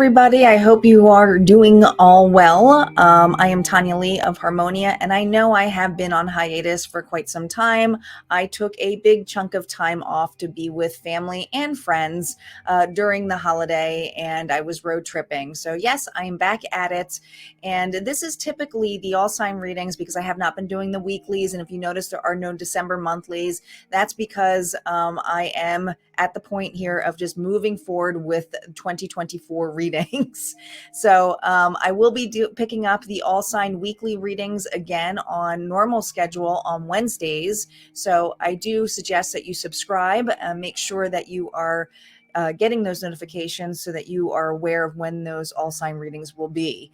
everybody. I hope you are doing all well. I am Tanya Lee of Harmonia, and I know I have been on hiatus for quite some time. I took a big chunk of time off to be with family and friends during the holiday, and I was road tripping. So yes, I am back at it. And this is typically the all sign readings because I have not been doing the weeklies. And if you notice, there are no December monthlies. That's because I am at the point here of just moving forward with 2024 readings. So I will be picking up the all sign weekly readings again on normal schedule on Wednesdays. So I do suggest that you subscribe and make sure that you are getting those notifications so that you are aware of when those all sign readings will be.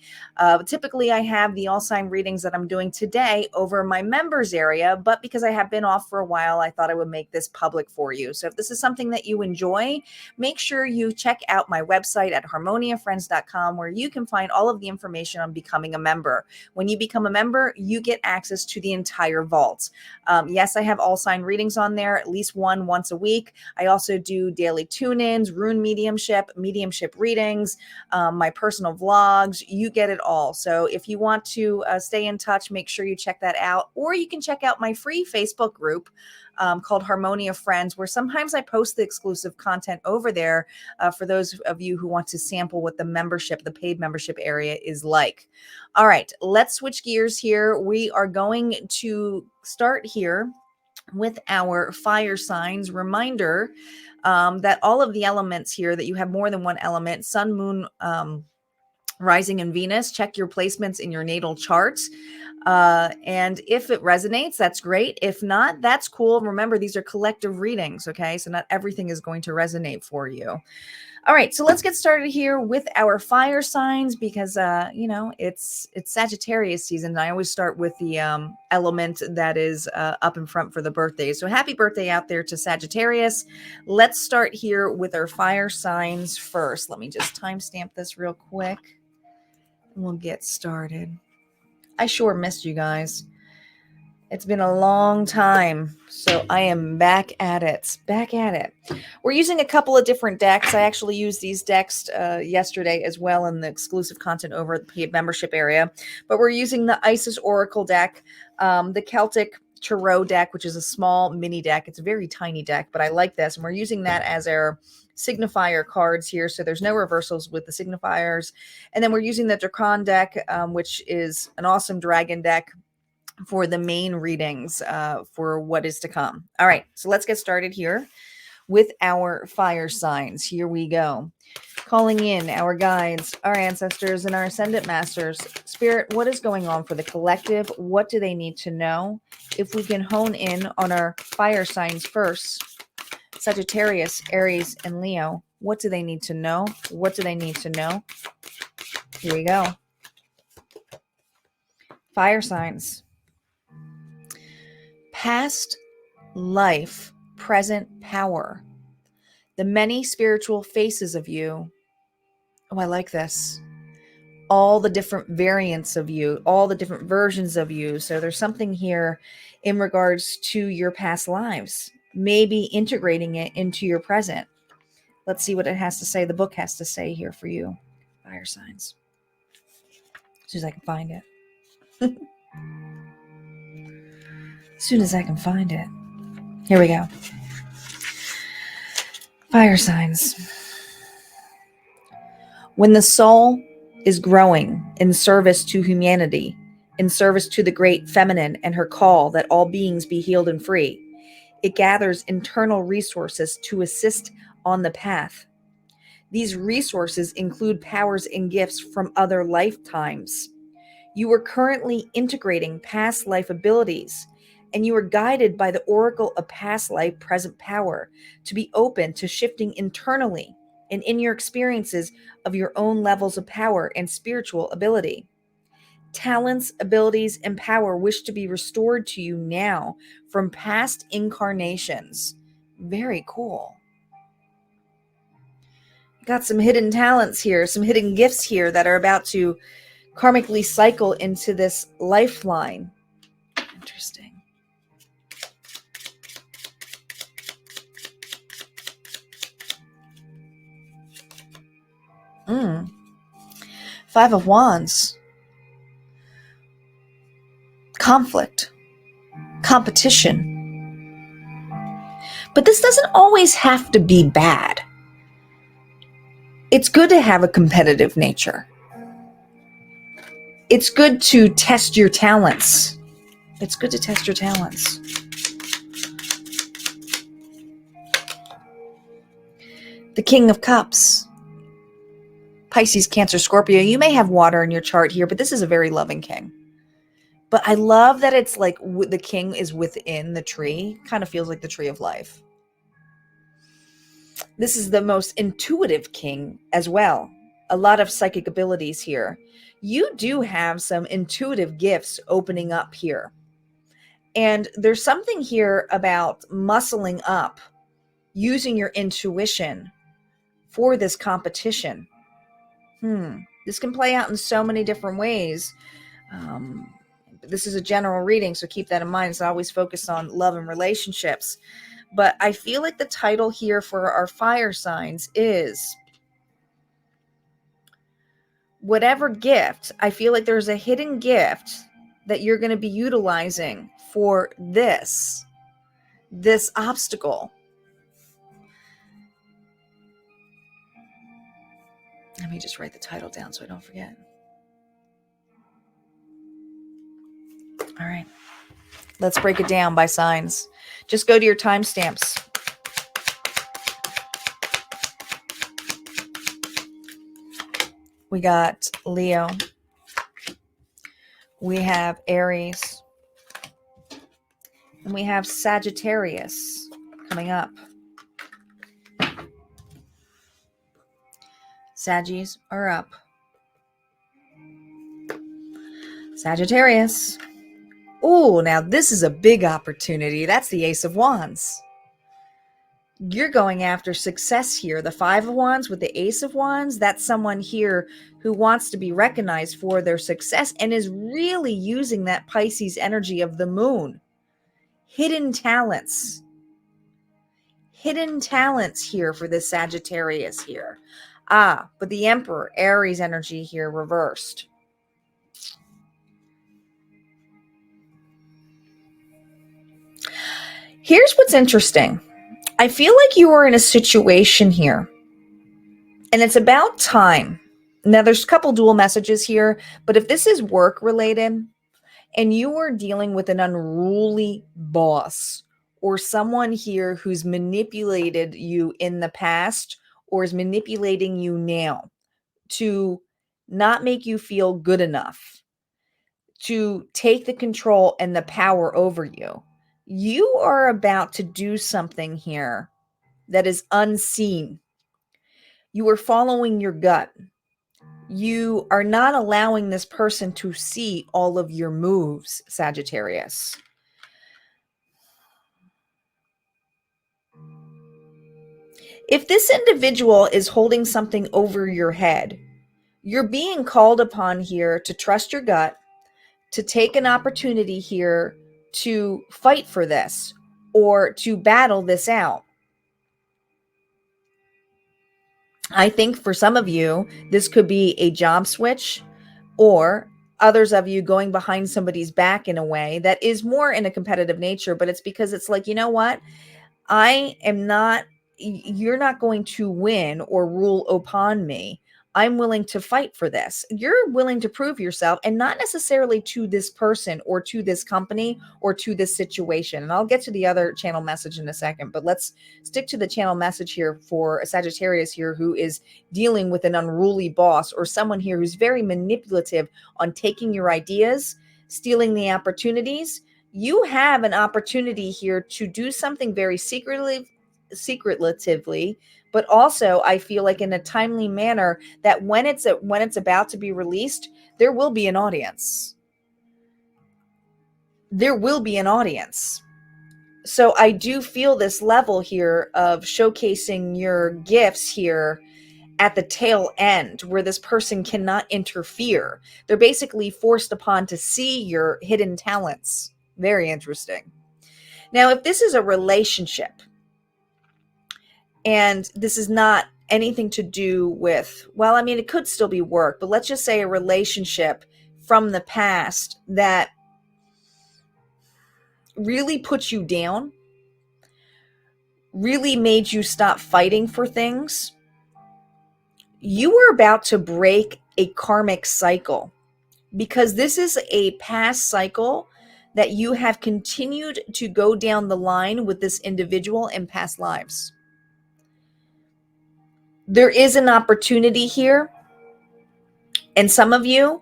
Typically, I have the all sign readings that I'm doing today over my members area, but because I have been off for a while, I thought I would make this public for you. So if this is something that you enjoy, make sure you check out my website at harmoniafriends.com, where you can find all of the information on becoming a member. When you become a member, you get access to the entire vault. Yes, I have all sign readings on there, at least once a week. I also do daily tune-ins, rune mediumship readings, my personal vlogs. You get it all. So if you want to stay in touch, make sure you check that out. Or you can check out my free Facebook group called Harmonia Friends, where sometimes I post the exclusive content over there for those of you who want to sample what the paid membership area is like. All right, let's switch gears here. We are going to start here with our fire signs. Reminder that all of the elements here, that you have more than one element: sun, moon, rising, and Venus. Check your placements in your natal charts. And if it resonates, that's great. If not, that's cool. Remember, these are collective readings, okay? So not everything is going to resonate for you. All right, so let's get started here with our fire signs because, it's Sagittarius season. And I always start with the element that is up in front for the birthdays. So happy birthday out there to Sagittarius. Let's start here with our fire signs first. Let me just timestamp this real quick. And we'll get started. I sure missed you guys. It's been a long time, so I am back at it. We're using a couple of different decks. I actually used these decks yesterday as well in the exclusive content over at the paid membership area. But we're using the Isis Oracle deck, the Celtic Tarot deck, which is a small mini deck. It's a very tiny deck, but I like this. And we're using that as our signifier cards here. So there's no reversals with the signifiers. And then we're using the Drakon deck, which is an awesome dragon deck for the main readings for what is to come. All right, so let's get started here with our fire signs. Here we go. Calling in our guides, our ancestors, and our ascendant masters. Spirit, what is going on for the collective? What do they need to know? If we can hone in on our fire signs first, Sagittarius, Aries, and Leo, what do they need to know? What do they need to know? Here we go. Fire signs. Past life, present power. The many spiritual faces of you. Oh, I like this. All the different variants of you, all the different versions of you. So there's something here in regards to your past lives, maybe integrating it into your present. Let's see what it has to say. The book has to say here for you. Fire signs. As soon as I can find it. As soon as I can find it. Here we go. Fire signs. When the soul is growing in service to humanity, in service to the great feminine and her call that all beings be healed and free, it gathers internal resources to assist on the path. These resources include powers and gifts from other lifetimes. You are currently integrating past life abilities, and you are guided by the oracle of past life present power to be open to shifting internally and in your experiences of your own levels of power and spiritual ability. Talents, abilities, and power wish to be restored to you now from past incarnations. Very cool. Got some hidden talents here, some hidden gifts here that are about to karmically cycle into this lifeline. Interesting. Five of Wands. Conflict. Competition. But this doesn't always have to be bad. It's good to have a competitive nature. It's good to test your talents. It's good to test your talents. The King of Cups. Pisces, Cancer, Scorpio. You may have water in your chart here, but this is a very loving king. But I love that it's like the king is within the tree. Kind of feels like the tree of life. This is the most intuitive king as well. A lot of psychic abilities here. You do have some intuitive gifts opening up here. And there's something here about muscling up, using your intuition for this competition. This can play out in so many different ways. This is a general reading, so keep that in mind. It's always focused on love and relationships. But I feel like the title here for our fire signs is whatever gift. I feel like there's a hidden gift that you're going to be utilizing for this obstacle. Let me just write the title down so I don't forget. All right. Let's break it down by signs. Just go to your timestamps. We got Leo. We have Aries. And we have Sagittarius coming up. Saggies are up. Sagittarius. Oh, now this is a big opportunity. That's the Ace of Wands. You're going after success here. The Five of Wands with the Ace of Wands, that's someone here who wants to be recognized for their success and is really using that Pisces energy of the moon. Hidden talents. Hidden talents here for this Sagittarius here. But the Emperor, Aries energy here reversed. Here's what's interesting. I feel like you are in a situation here, and it's about time. Now, there's a couple dual messages here, but if this is work related and you are dealing with an unruly boss or someone here who's manipulated you in the past or is manipulating you now to not make you feel good enough, to take the control and the power over you, you are about to do something here that is unseen. You are following your gut. You are not allowing this person to see all of your moves, Sagittarius. If this individual is holding something over your head, you're being called upon here to trust your gut, to take an opportunity here to fight for this or to battle this out. I think for some of you, this could be a job switch, or others of you going behind somebody's back in a way that is more in a competitive nature, but it's because it's like, you know what? You're not going to win or rule upon me. I'm willing to fight for this. You're willing to prove yourself, and not necessarily to this person or to this company or to this situation. And I'll get to the other channel message in a second, but let's stick to the channel message here for a Sagittarius here who is dealing with an unruly boss or someone here who's very manipulative on taking your ideas, stealing the opportunities. You have an opportunity here to do something very secretively, but also I feel like in a timely manner that when it's about to be released, there will be an audience. There will be an audience. So I do feel this level here of showcasing your gifts here at the tail end where this person cannot interfere. They're basically forced upon to see your hidden talents. Very interesting. Now, if this is a relationship, and this is not anything to do with, well, I mean, it could still be work, but let's just say a relationship from the past that really put you down, really made you stop fighting for things. You are about to break a karmic cycle, because this is a past cycle that you have continued to go down the line with this individual in past lives. There is an opportunity here, and some of you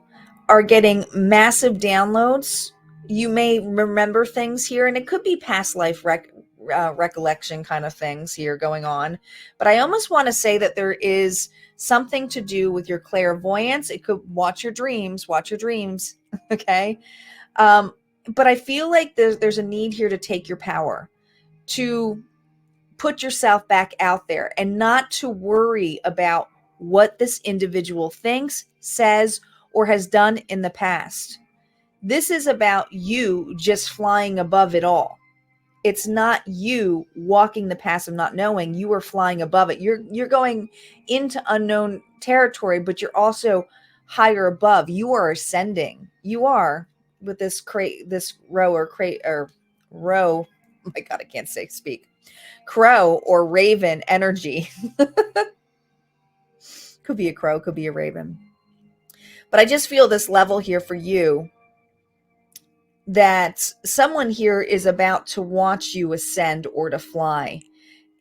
are getting massive downloads. You may remember things here, and it could be past life recollection kind of things here going on. But I almost want to say that there is something to do with your clairvoyance. It could watch your dreams, okay? But I feel like there's a need here to take your power, to put yourself back out there, and not to worry about what this individual thinks, says, or has done in the past. This is about you just flying above it all. It's not you walking the path of not knowing. You are flying above it. You're going into unknown territory, but you're also higher above. You are ascending. You are with this row or row. Oh my God, I can't speak. Crow or raven energy. Could be a crow, could be a raven. But I just feel this level here for you, that someone here is about to watch you ascend or to fly.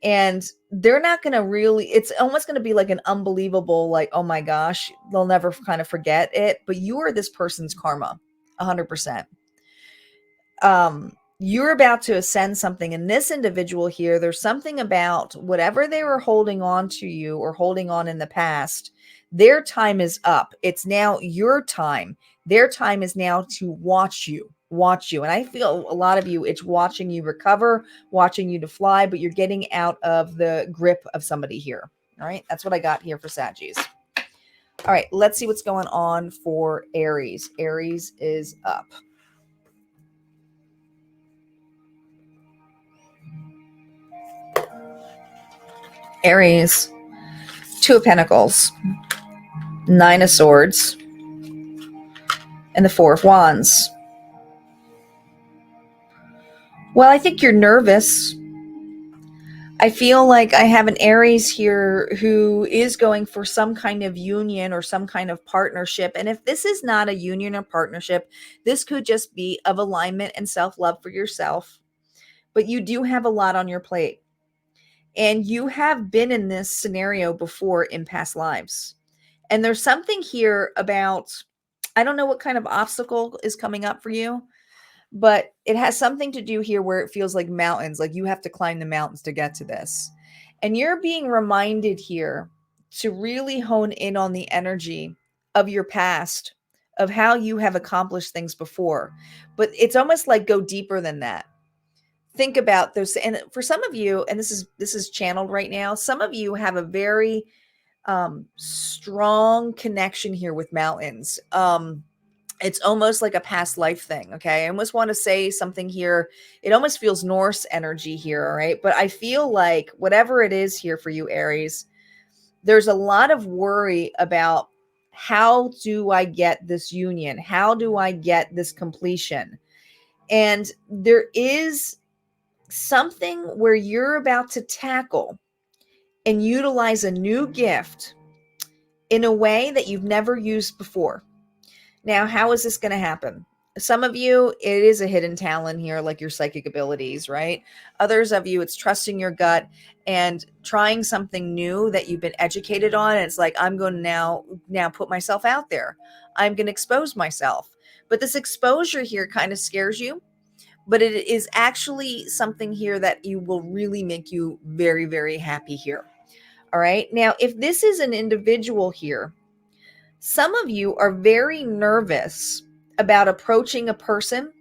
And they're not going to really, it's almost going to be like an unbelievable, like, oh my gosh, they'll never kind of forget it. But you are this person's karma, 100%. You're about to ascend something. And this individual here, there's something about whatever they were holding on to you or holding on in the past, their time is up. It's now your time. Their time is now to watch you. And I feel a lot of you, it's watching you recover, watching you to fly, but you're getting out of the grip of somebody here. All right. That's what I got here for Saggies. All right. Let's see what's going on for Aries. Aries is up. Aries, Two of Pentacles, Nine of Swords, and the Four of Wands. Well, I think you're nervous. I feel like I have an Aries here who is going for some kind of union or some kind of partnership. And if this is not a union or partnership, this could just be of alignment and self-love for yourself. But you do have a lot on your plate. And you have been in this scenario before in past lives. And there's something here about, I don't know what kind of obstacle is coming up for you, but it has something to do here where it feels like mountains, like you have to climb the mountains to get to this. And you're being reminded here to really hone in on the energy of your past, of how you have accomplished things before. But it's almost like go deeper than that. Think about those. And for some of you, and this is channeled right now, some of you have a very strong connection here with mountains. It's almost like a past life thing. Okay. I almost want to say something here. It almost feels Norse energy here. All right. But I feel like whatever it is here for you, Aries, there's a lot of worry about, how do I get this union? How do I get this completion? And there is something where you're about to tackle and utilize a new gift in a way that you've never used before. Now, how is this going to happen? Some of you, it is a hidden talent here, like your psychic abilities, right? Others of you, it's trusting your gut and trying something new that you've been educated on. And it's like, I'm going to now put myself out there. I'm going to expose myself. But this exposure here kind of scares you. But it is actually something here that you will really make you very, very happy here. All right. Now, if this is an individual here, some of you are very nervous about approaching a person,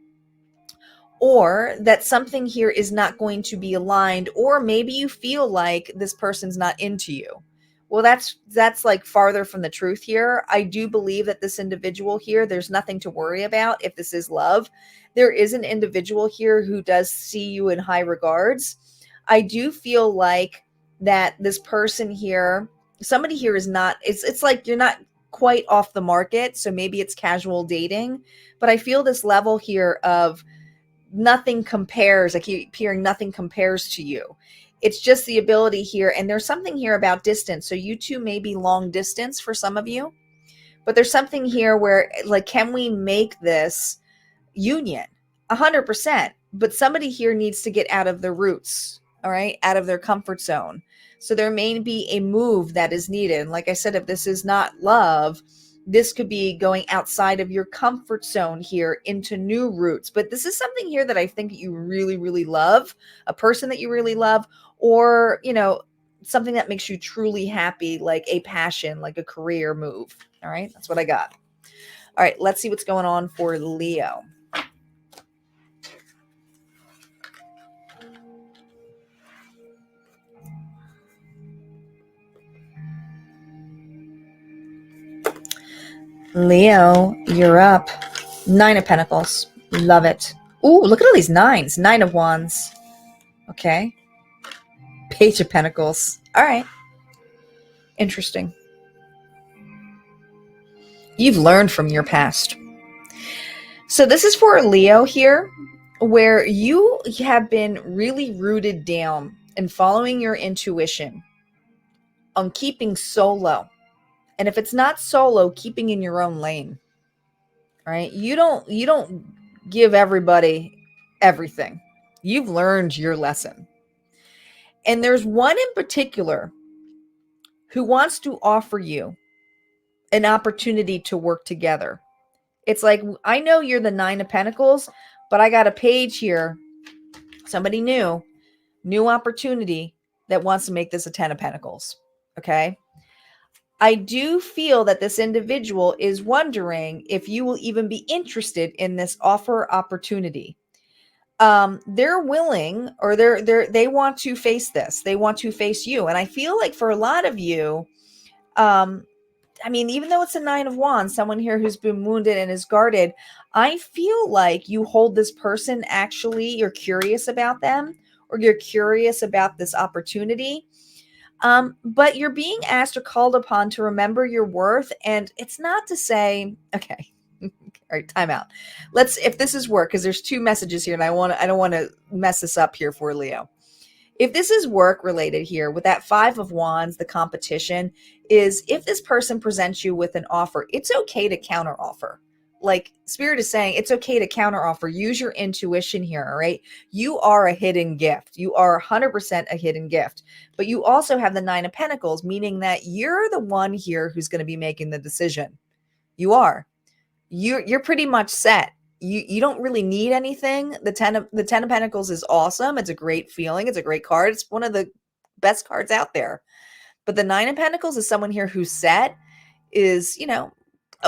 or that something here is not going to be aligned, or maybe you feel like this person's not into you. Well, that's like farther from the truth here. I do believe that this individual here, there's nothing to worry about if this is love. There is an individual here who does see you in high regards. I do feel like that this person here, somebody here is not, it's like you're not quite off the market. So maybe it's casual dating, but I feel this level here of nothing compares. I keep hearing nothing compares to you. It's just the ability here. And there's something here about distance. So you two may be long distance for some of you, but there's something here where, like, can we make this union? 100%. But somebody here needs to get out of their roots, all right, out of their comfort zone. So there may be a move that is needed. Like I said, if this is not love, this could be going outside of your comfort zone here into new roots. But this is something here that I think you really, really love, a person that you really love, or, you know, something that makes you truly happy, like a passion, like a career move. All right, that's what I got. All right, let's see what's going on for Leo. Leo, you're up. 9 of Pentacles. Love it. Ooh, look at all these nines. 9 of Wands. Okay. Page of Pentacles. All right. Interesting. You've learned from your past. So this is for Leo here, where you have been really rooted down and following your intuition on keeping solo. And if it's not solo, keeping in your own lane. Right? You don't give everybody everything. You've learned your lesson. And there's one in particular who wants to offer you an opportunity to work together. It's like, I know you're the 9 of Pentacles, but I got a page here. Somebody new opportunity that wants to make this a 10 of Pentacles. Okay. I do feel that this individual is wondering if you will even be interested in this offer opportunity. They're willing, or they want to face this. They want to face you. And I feel like for a lot of you, I mean, even though it's a 9 of Wands, someone here who's been wounded and is guarded, I feel like you hold this person, actually, you're curious about them, or you're curious about this opportunity. But you're being asked or called upon to remember your worth. And it's not to say, okay, all right, time out. Let's, if this is work, because there's 2 messages here and I don't want to mess this up here for Leo. If this is work related here with that 5 of Wands, the competition is, if this person presents you with an offer, it's okay to counter offer. Like Spirit is saying, it's okay to counter offer. Use your intuition here. All right. You are a hidden gift. You are 100% a hidden gift, but you also have the 9 of Pentacles, meaning that you're the one here who's going to be making the decision. You are, you're pretty much set. You don't really need anything. The 10 of Pentacles is awesome. It's a great feeling. It's a great card. It's one of the best cards out there. But the 9 of Pentacles is someone here who's set, is, you know,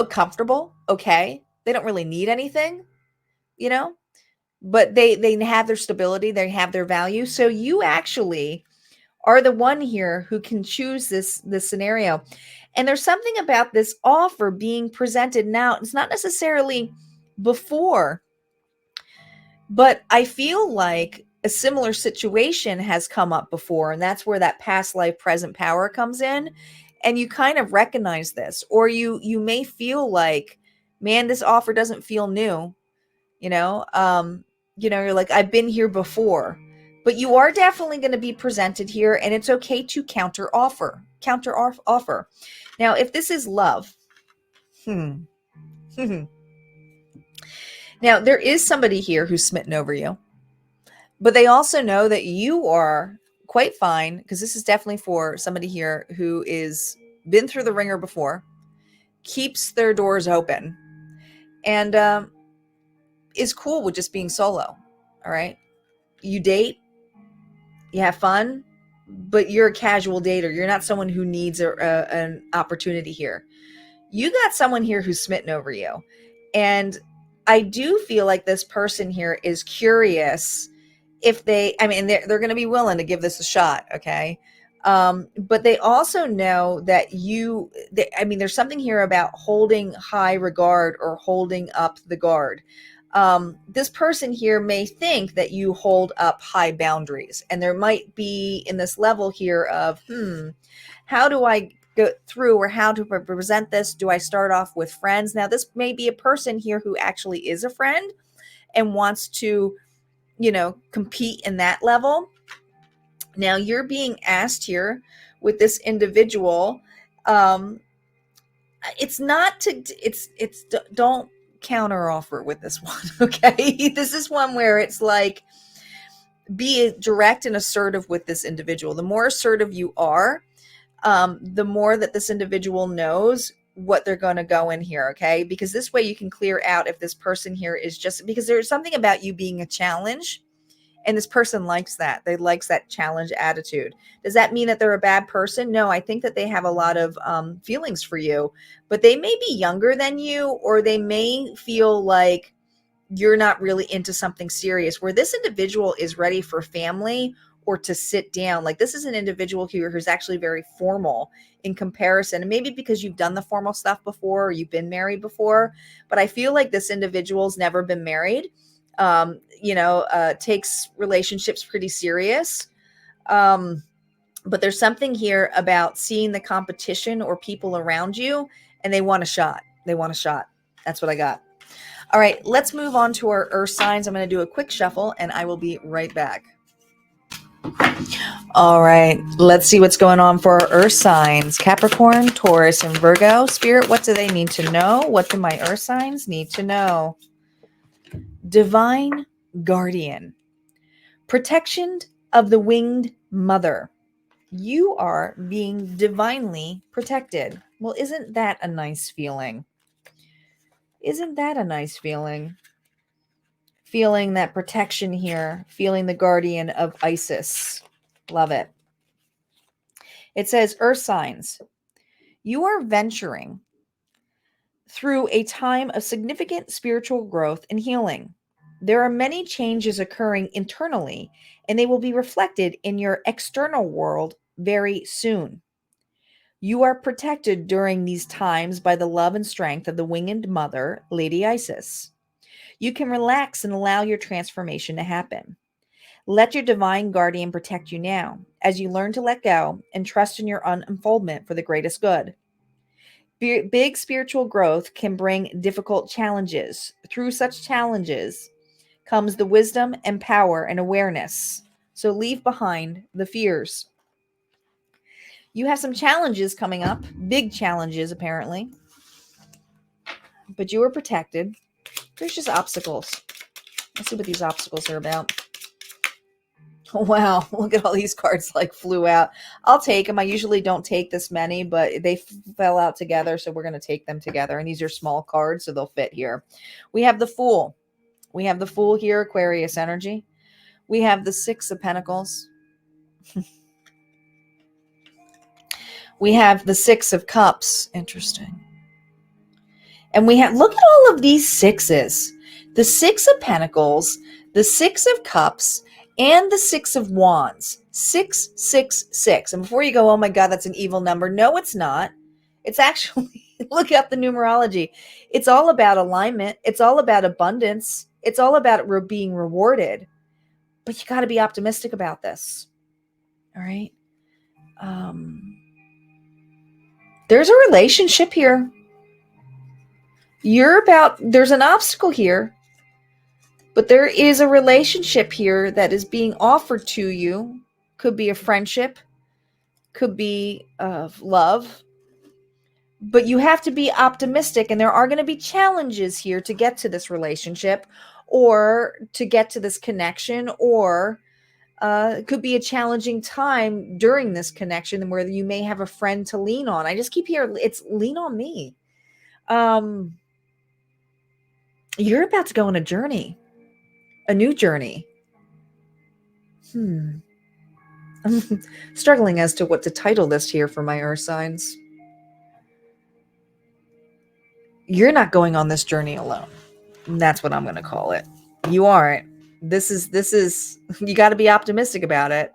comfortable, okay. They don't really need anything, you know, but they have their stability, they have their value. So you actually are the one here who can choose this scenario. And there's something about this offer being presented now. It's not necessarily before, but I feel like a similar situation has come up before, and that's where that past life present power comes in. And you kind of recognize this, or you may feel like, man, this offer doesn't feel new. You're like, I've been here before. But you are definitely going to be presented here, and it's okay to counter offer. Now, if this is love, now there is somebody here who's smitten over you, but they also know that you are quite fine, because this is definitely for somebody here who is been through the ringer before, keeps their doors open, and is cool with just being solo. All right. You date, you have fun, but you're a casual dater. You're not someone who needs an opportunity here. You got someone here who's smitten over you. And I do feel like this person here is curious if they're going to be willing to give this a shot. Okay. But they also know that there's something here about holding high regard or holding up the guard. This person here may think that you hold up high boundaries, and there might be in this level here of, how do I go through, or how to present this? Do I start off with friends? Now, this may be a person here who actually is a friend and wants to, compete in that level. Now, you're being asked here with this individual, it's not to, it's don't counter offer with this one. Okay. This is one where it's like, be direct and assertive with this individual. The more assertive you are, the more that this individual knows what they're going to go in here. Okay. Because this way you can clear out if this person here is just, because there's something about you being a challenge, and this person likes that. They likes that challenge attitude. Does that mean that they're a bad person? No, I think that they have a lot of feelings for you, but they may be younger than you, or they may feel like you're not really into something serious, where this individual is ready for family or to sit down. Like, this is an individual here who's actually very formal in comparison. And maybe because you've done the formal stuff before, or you've been married before, but I feel like this individual's never been married. Takes relationships pretty serious. But there's something here about seeing the competition or people around you, and they want a shot. They want a shot. That's what I got. All right, let's move on to our earth signs. I'm going to do a quick shuffle, and I will be right back. All right, let's see what's going on for our earth signs. Capricorn, Taurus, and Virgo. Spirit, what do they need to know? What do my earth signs need to know? Divine guardian. Protection of the winged mother. You are being divinely protected. Well, isn't that a nice feeling? Isn't that a nice feeling? Feeling that protection here, feeling the guardian of Isis. Love it. It says, earth signs, you are venturing through a time of significant spiritual growth and healing. There are many changes occurring internally, and they will be reflected in your external world very soon. You are protected during these times by the love and strength of the winged mother, Lady Isis. You can relax and allow your transformation to happen. Let your divine guardian protect you now as you learn to let go and trust in your unfoldment for the greatest good. Big spiritual growth can bring difficult challenges. Through such challenges comes the wisdom and power and awareness. So leave behind the fears. You have some challenges coming up, big challenges apparently, but you are protected. There's just obstacles. Let's see what these obstacles are about. Oh, wow, look at all these cards like flew out. I'll take them. I usually don't take this many, but they fell out together, so we're going to take them together. And these are small cards, so they'll fit here. We have the Fool. We have the Fool here, Aquarius energy. We have the Six of Pentacles. We have the Six of Cups. Interesting. And we have, look at all of these sixes. The Six of Pentacles, the Six of Cups, and the Six of Wands. 666. And before you go, oh my God, that's an evil number. No, it's not. It's actually, look up the numerology. It's all about alignment. It's all about abundance. It's all about being rewarded. But you got to be optimistic about this. All right. There's a relationship here. There's an obstacle here, but there is a relationship here that is being offered to you. Could be a friendship, could be of love, but you have to be optimistic, and there are going to be challenges here to get to this relationship or to get to this connection, or it could be a challenging time during this connection where you may have a friend to lean on. I just keep hearing it's lean on me. You're about to go on a journey, a new journey. I'm struggling as to what to title this here for my earth signs. You're not going on this journey alone. That's what I'm going to call it. You aren't. This is, you got to be optimistic about it.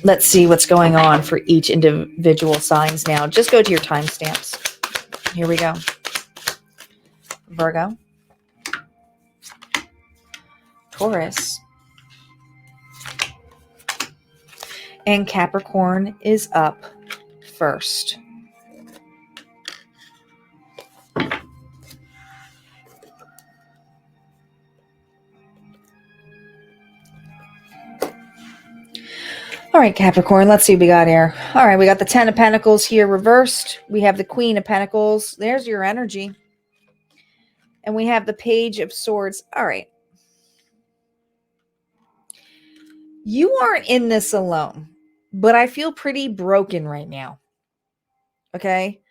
Let's see what's going on for each individual signs now. Just go to your timestamps. Here we go. Virgo, Taurus, and Capricorn is up first. All right, Capricorn, let's see what we got here. All right, we got the 10 of Pentacles here reversed. We have the Queen of Pentacles. There's your energy. And we have the Page of Swords. All right. You aren't in this alone, but I feel pretty broken right now. Okay?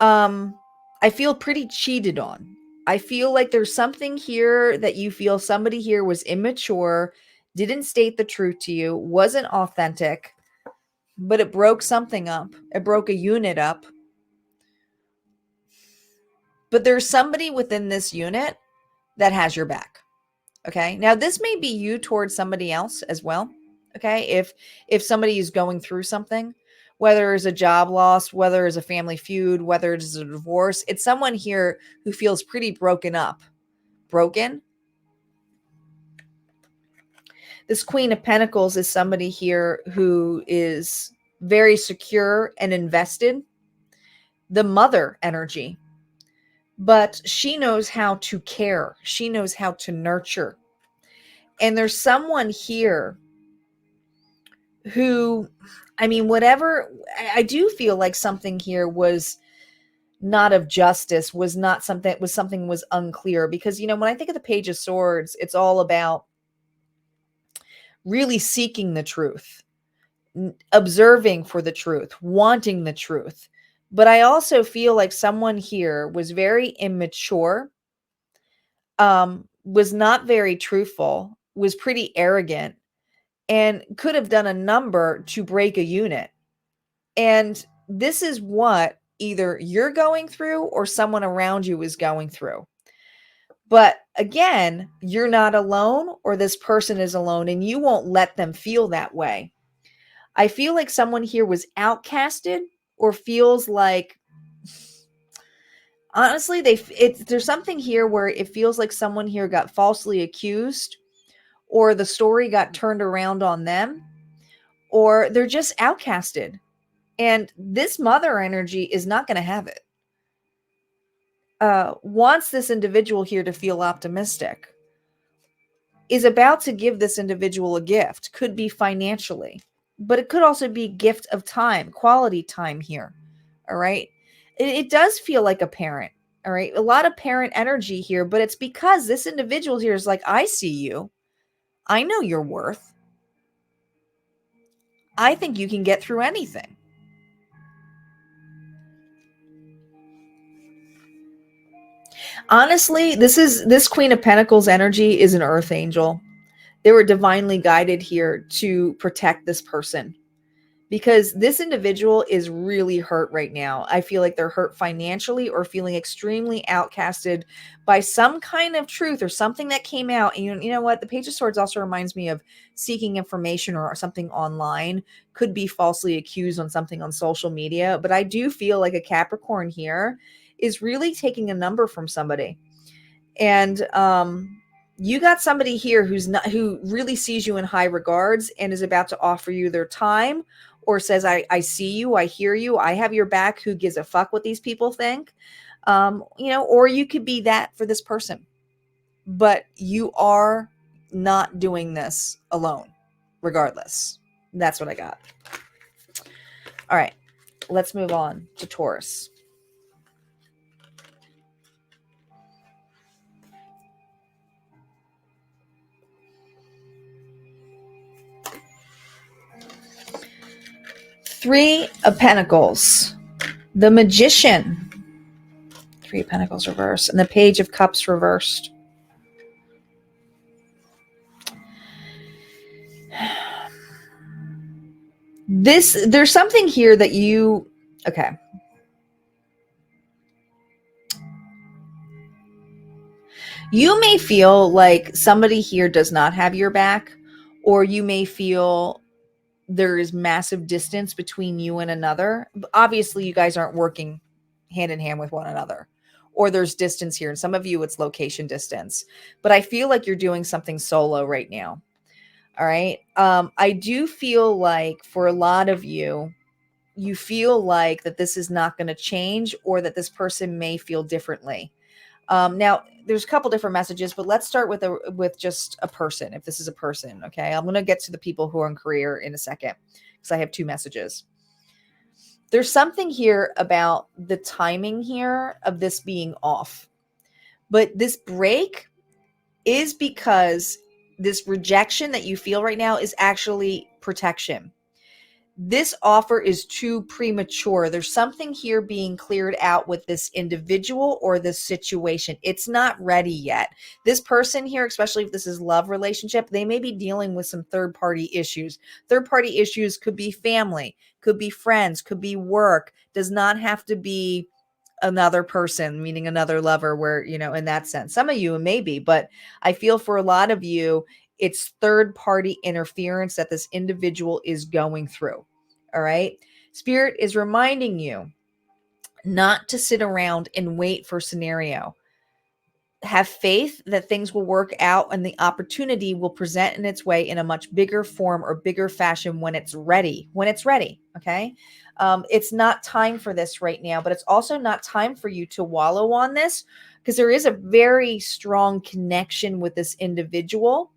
I feel pretty cheated on. I feel like there's something here that you feel somebody here was immature, didn't state the truth to you, wasn't authentic, but it broke something up. It broke a unit up. But there's somebody within this unit that has your back. Okay. Now this may be you towards somebody else as well. Okay. If somebody is going through something, whether it's a job loss, whether it's a family feud, whether it's a divorce, it's someone here who feels pretty broken up. Broken. This Queen of Pentacles is somebody here who is very secure and invested. The mother energy. But she knows how to care. She knows how to nurture. And there's someone here who, I mean, whatever, I do feel like something here was not of justice, was not something, was unclear. Because, you know, when I think of the Page of Swords, it's all about really seeking the truth, observing for the truth, wanting the truth. But I also feel like someone here was very immature, was not very truthful, was pretty arrogant, and could have done a number to break a unit. And this is what either you're going through or someone around you is going through. But again, you're not alone, or this person is alone, and you won't let them feel that way. I feel like someone here was outcasted, or feels like, honestly, there's something here where it feels like someone here got falsely accused, or the story got turned around on them, or they're just outcasted. And this mother energy is not going to have it. Wants this individual here to feel optimistic, is about to give this individual a gift. Could be financially, but it could also be gift of time, quality time here. All right. It does feel like a parent. All right. A lot of parent energy here, but it's because this individual here is like, I see you. I know your worth. I think you can get through anything. Honestly, this Queen of Pentacles energy is an earth angel. They were divinely guided here to protect this person, because this individual is really hurt right now. I feel like they're hurt financially, or feeling extremely outcasted by some kind of truth or something that came out. And you know what? The Page of Swords also reminds me of seeking information or something online. Could be falsely accused on something on social media. But I do feel like a Capricorn here is really taking a number from somebody. And you got somebody here who really sees you in high regards and is about to offer you their time, or says, I see you, I hear you, I have your back. Who gives a fuck what these people think? Or you could be that for this person, but you are not doing this alone regardless. That's what I got. All right, let's move on to Taurus. Three of Pentacles, the Magician, Three of Pentacles reversed, and the Page of Cups reversed. There's something here that okay. You may feel like somebody here does not have your back, or you may feel there is massive distance between you and another. Obviously, you guys aren't working hand in hand with one another, or there's distance here. And some of you, it's location distance. But I feel like you're doing something solo right now. All right. I do feel like for a lot of you, you feel like that this is not going to change, or that this person may feel differently. Now, there's a couple different messages, but let's start with just a person. If this is a person, okay, I'm going to get to the people who are in career in a second because I have two messages. There's something here about the timing here of this being off, but this break is because this rejection that you feel right now is actually protection. This offer is too premature. There's something here being cleared out with this individual or this situation. It's not ready yet. This person here, especially if this is love relationship, they may be dealing with some third-party issues. Third-party issues could be family, could be friends, could be work. Does not have to be another person, meaning another lover, where, in that sense, some of you maybe, but I feel for a lot of you, it's third party interference that this individual is going through. All right. Spirit is reminding you not to sit around and wait for scenario. Have faith that things will work out and the opportunity will present in its way in a much bigger form or bigger fashion when it's ready. Okay. It's not time for this right now, but it's also not time for you to wallow on this, because there is a very strong connection with this individual.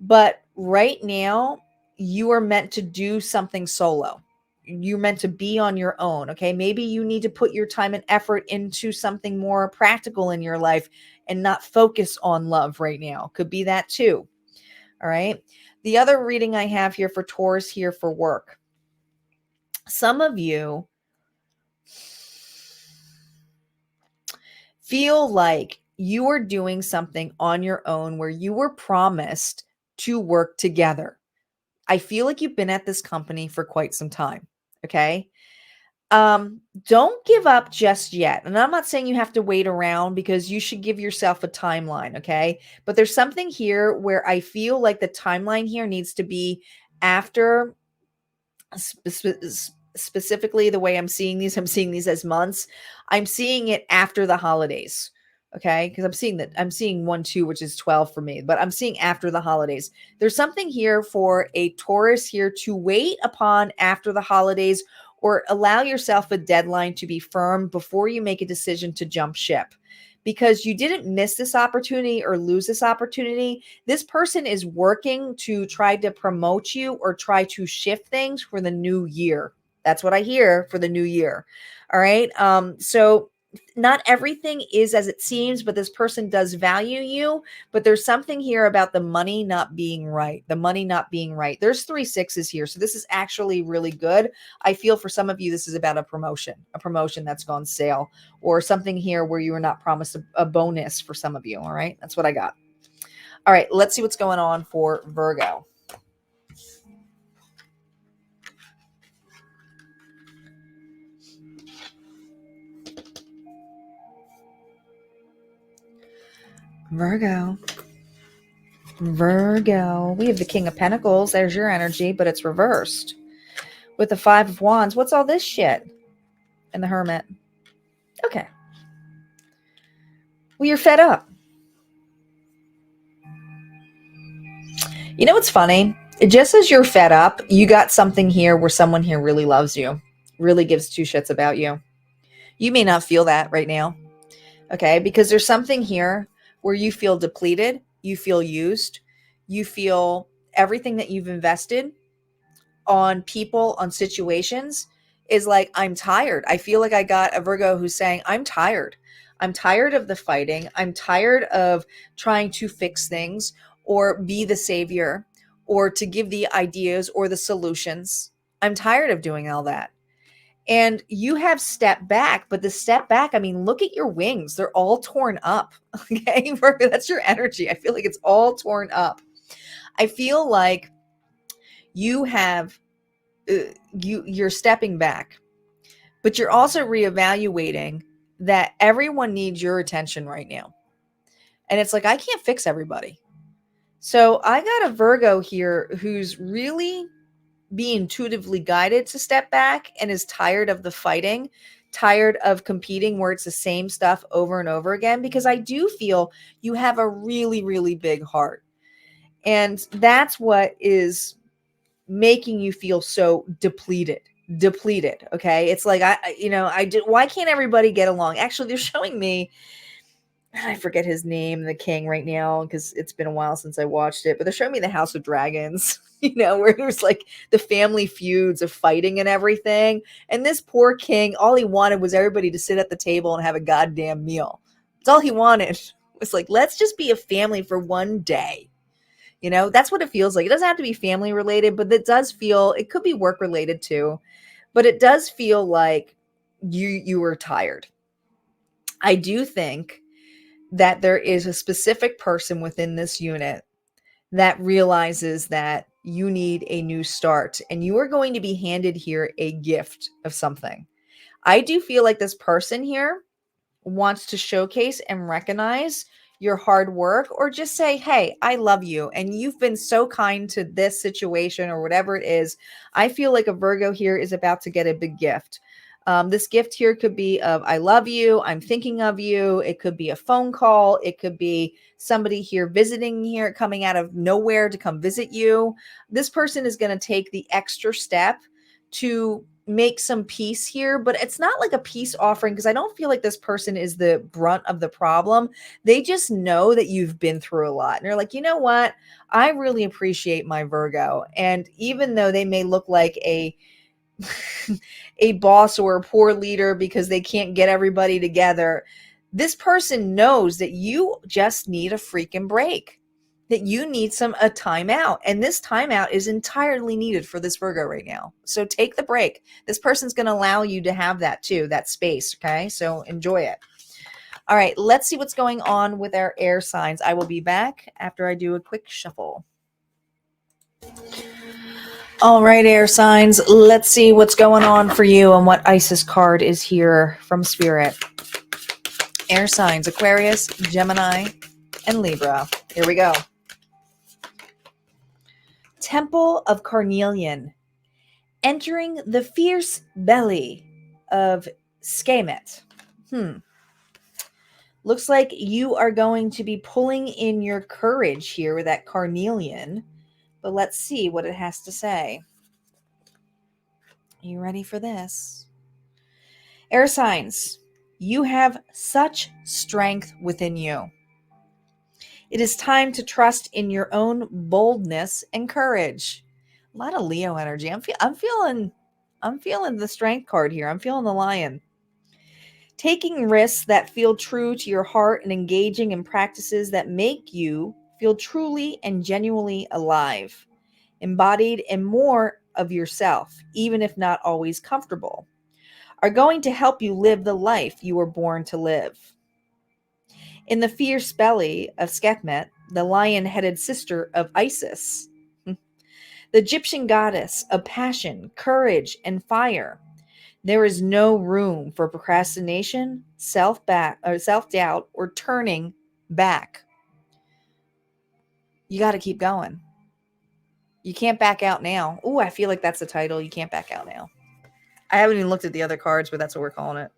But right now, you are meant to do something solo. You're meant to be on your own. Okay. Maybe you need to put your time and effort into something more practical in your life and not focus on love right now. Could be that too. All right. The other reading I have here for Taurus here for work. Some of you feel like you are doing something on your own where you were promised to work together. I feel like you've been at this company for quite some time. Okay. Don't give up just yet. And I'm not saying you have to wait around, because you should give yourself a timeline. Okay. But there's something here where I feel like the timeline here needs to be after, specifically the way I'm seeing these as months. I'm seeing it after the holidays. Okay. Because I'm seeing 1-2, which is 12 for me, but I'm seeing after the holidays. There's something here for a Taurus here to wait upon after the holidays, or allow yourself a deadline to be firm before you make a decision to jump ship, because you didn't miss this opportunity or lose this opportunity. This person is working to try to promote you or try to shift things for the new year. That's what I hear for the new year. All right. So not everything is as it seems, but this person does value you. But there's something here about the money not being right. There's 3 6s here. So this is actually really good. I feel for some of you, this is about a promotion that's gone stale, or something here where you were not promised a bonus for some of you. All right. That's what I got. All right. Let's see what's going on for Virgo. Virgo. We have the King of Pentacles. There's your energy, but it's reversed with the 5 of Wands. What's all this shit? And the Hermit. Okay. Well, you're fed up. You know what's funny? Just as you're fed up, you got something here where someone here really loves you, really gives 2 shits about you. You may not feel that right now. Okay. Because there's something here where you feel depleted. You feel used. You feel everything that you've invested on people, on situations, is like, I'm tired. I feel like I got a Virgo who's saying, I'm tired. I'm tired of the fighting. I'm tired of trying to fix things or be the savior or to give the ideas or the solutions. I'm tired of doing all that. And you have stepped back, but the step back, I mean, look at your wings. They're all torn up. Okay, Virgo, that's your energy. I feel like it's all torn up. I feel like you have, you're stepping back, but you're also reevaluating that everyone needs your attention right now. And it's like, I can't fix everybody. So I got a Virgo here who's really be intuitively guided to step back and is tired of the fighting, tired of competing where it's the same stuff over and over again, because I do feel you have a really, really big heart. And that's what is making you feel so depleted. Okay. It's like, why can't everybody get along? Actually, they're showing me, I forget his name, the king right now, because it's been a while since I watched it, but they're showing me the House of Dragons, where there's like the family feuds of fighting and everything. And this poor king, all he wanted was everybody to sit at the table and have a goddamn meal. That's all he wanted. It was like, let's just be a family for one day. That's what it feels like. It doesn't have to be family related, but it does feel, it could be work related too, but it does feel like you were tired. I do think that there is a specific person within this unit that realizes that you need a new start, and you are going to be handed here a gift of something. I do feel like this person here wants to showcase and recognize your hard work, or just say, hey, I love you, and you've been so kind to this situation or whatever it is. I feel like a Virgo here is about to get a big gift. This gift here could be of, I love you, I'm thinking of you. It could be a phone call. It could be somebody here visiting here, coming out of nowhere to come visit you. This person is going to take the extra step to make some peace here, but it's not like a peace offering, because I don't feel like this person is the brunt of the problem. They just know that you've been through a lot, and they're like, you know what? I really appreciate my Virgo. And even though they may look like a boss or a poor leader because they can't get everybody together, this person knows that you just need a freaking break, that you need a timeout. And this timeout is entirely needed for this Virgo right now. So take the break. This person's going to allow you to have that too, that space. Okay. So enjoy it. All right. Let's see what's going on with our air signs. I will be back after I do a quick shuffle. All right, air signs, let's see what's going on for you and what Isis card is here from Spirit. Air signs, Aquarius, Gemini, and Libra. Here we go. Temple of Carnelian. Entering the fierce belly of Skemet. Looks like you are going to be pulling in your courage here with that Carnelian. But let's see what it has to say. Are you ready for this? Air signs, you have such strength within you. It is time to trust in your own boldness and courage. A lot of Leo energy. I'm feeling the strength card here. I'm feeling the lion. Taking risks that feel true to your heart and engaging in practices that make you feel truly and genuinely alive, embodied and more of yourself, even if not always comfortable, are going to help you live the life you were born to live. In the fierce belly of Sekhmet, the lion-headed sister of Isis, the Egyptian goddess of passion, courage, and fire, there is no room for procrastination, self-doubt, or turning back. You got to keep going. You can't back out now. Ooh, I feel like that's the title. You can't back out now. I haven't even looked at the other cards, but that's what we're calling it.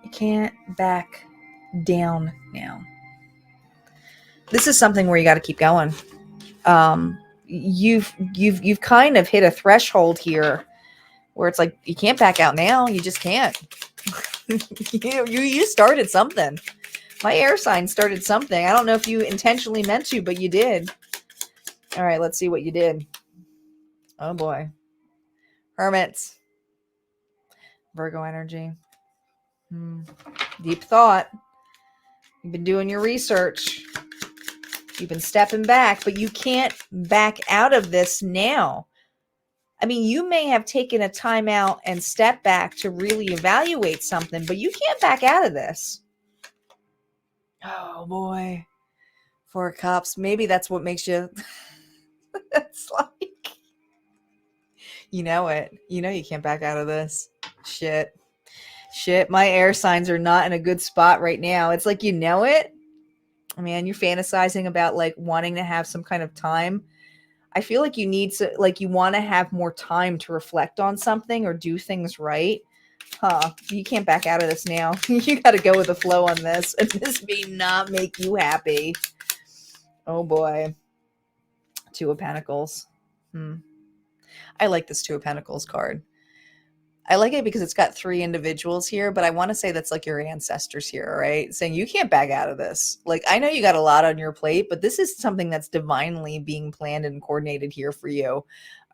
You can't back down now. This is something where you got to keep going. You've kind of hit a threshold here where it's like you can't back out now. You just can't. you started something. My air sign started something. I don't know if you intentionally meant to, but you did. All right, let's see what you did. Oh boy. Hermits. Virgo energy. Deep thought. You've been doing your research. You've been stepping back, but you can't back out of this now. I mean, you may have taken a time out and step back to really evaluate something, but you can't back out of this. Oh boy. Four of Cups. Maybe that's what makes you... It's like... You know it. You know you can't back out of this. Shit. My air signs are not in a good spot right now. It's like you know it, Man, you're fantasizing about like wanting to have some kind of time. I feel like you need to, like, you want to have more time to reflect on something or do things right. Huh. You can't back out of this now. You got to go with the flow on this. And this may not make you happy. Oh boy. Two of Pentacles. I like this Two of Pentacles card. I like it because it's got three individuals here, but I want to say that's like your ancestors here, right? Saying you can't back out of this. Like, I know you got a lot on your plate, but this is something that's divinely being planned and coordinated here for you.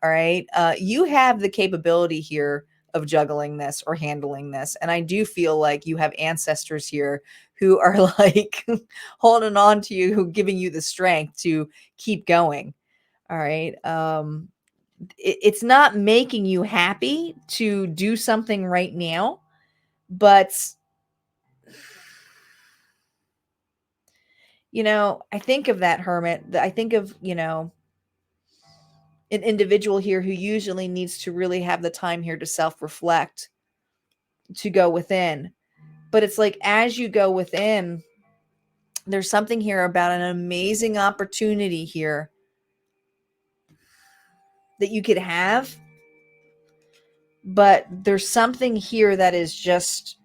All right. You have the capability here of juggling this or handling this. And I do feel like you have ancestors here who are like holding on to you, who giving you the strength to keep going. All right. It's not making you happy to do something right now, but I think of that hermit. I think of, an individual here who usually needs to really have the time here to self-reflect, to go within. But it's like, as you go within, there's something here about an amazing opportunity here that you could have. But there's something here that is just,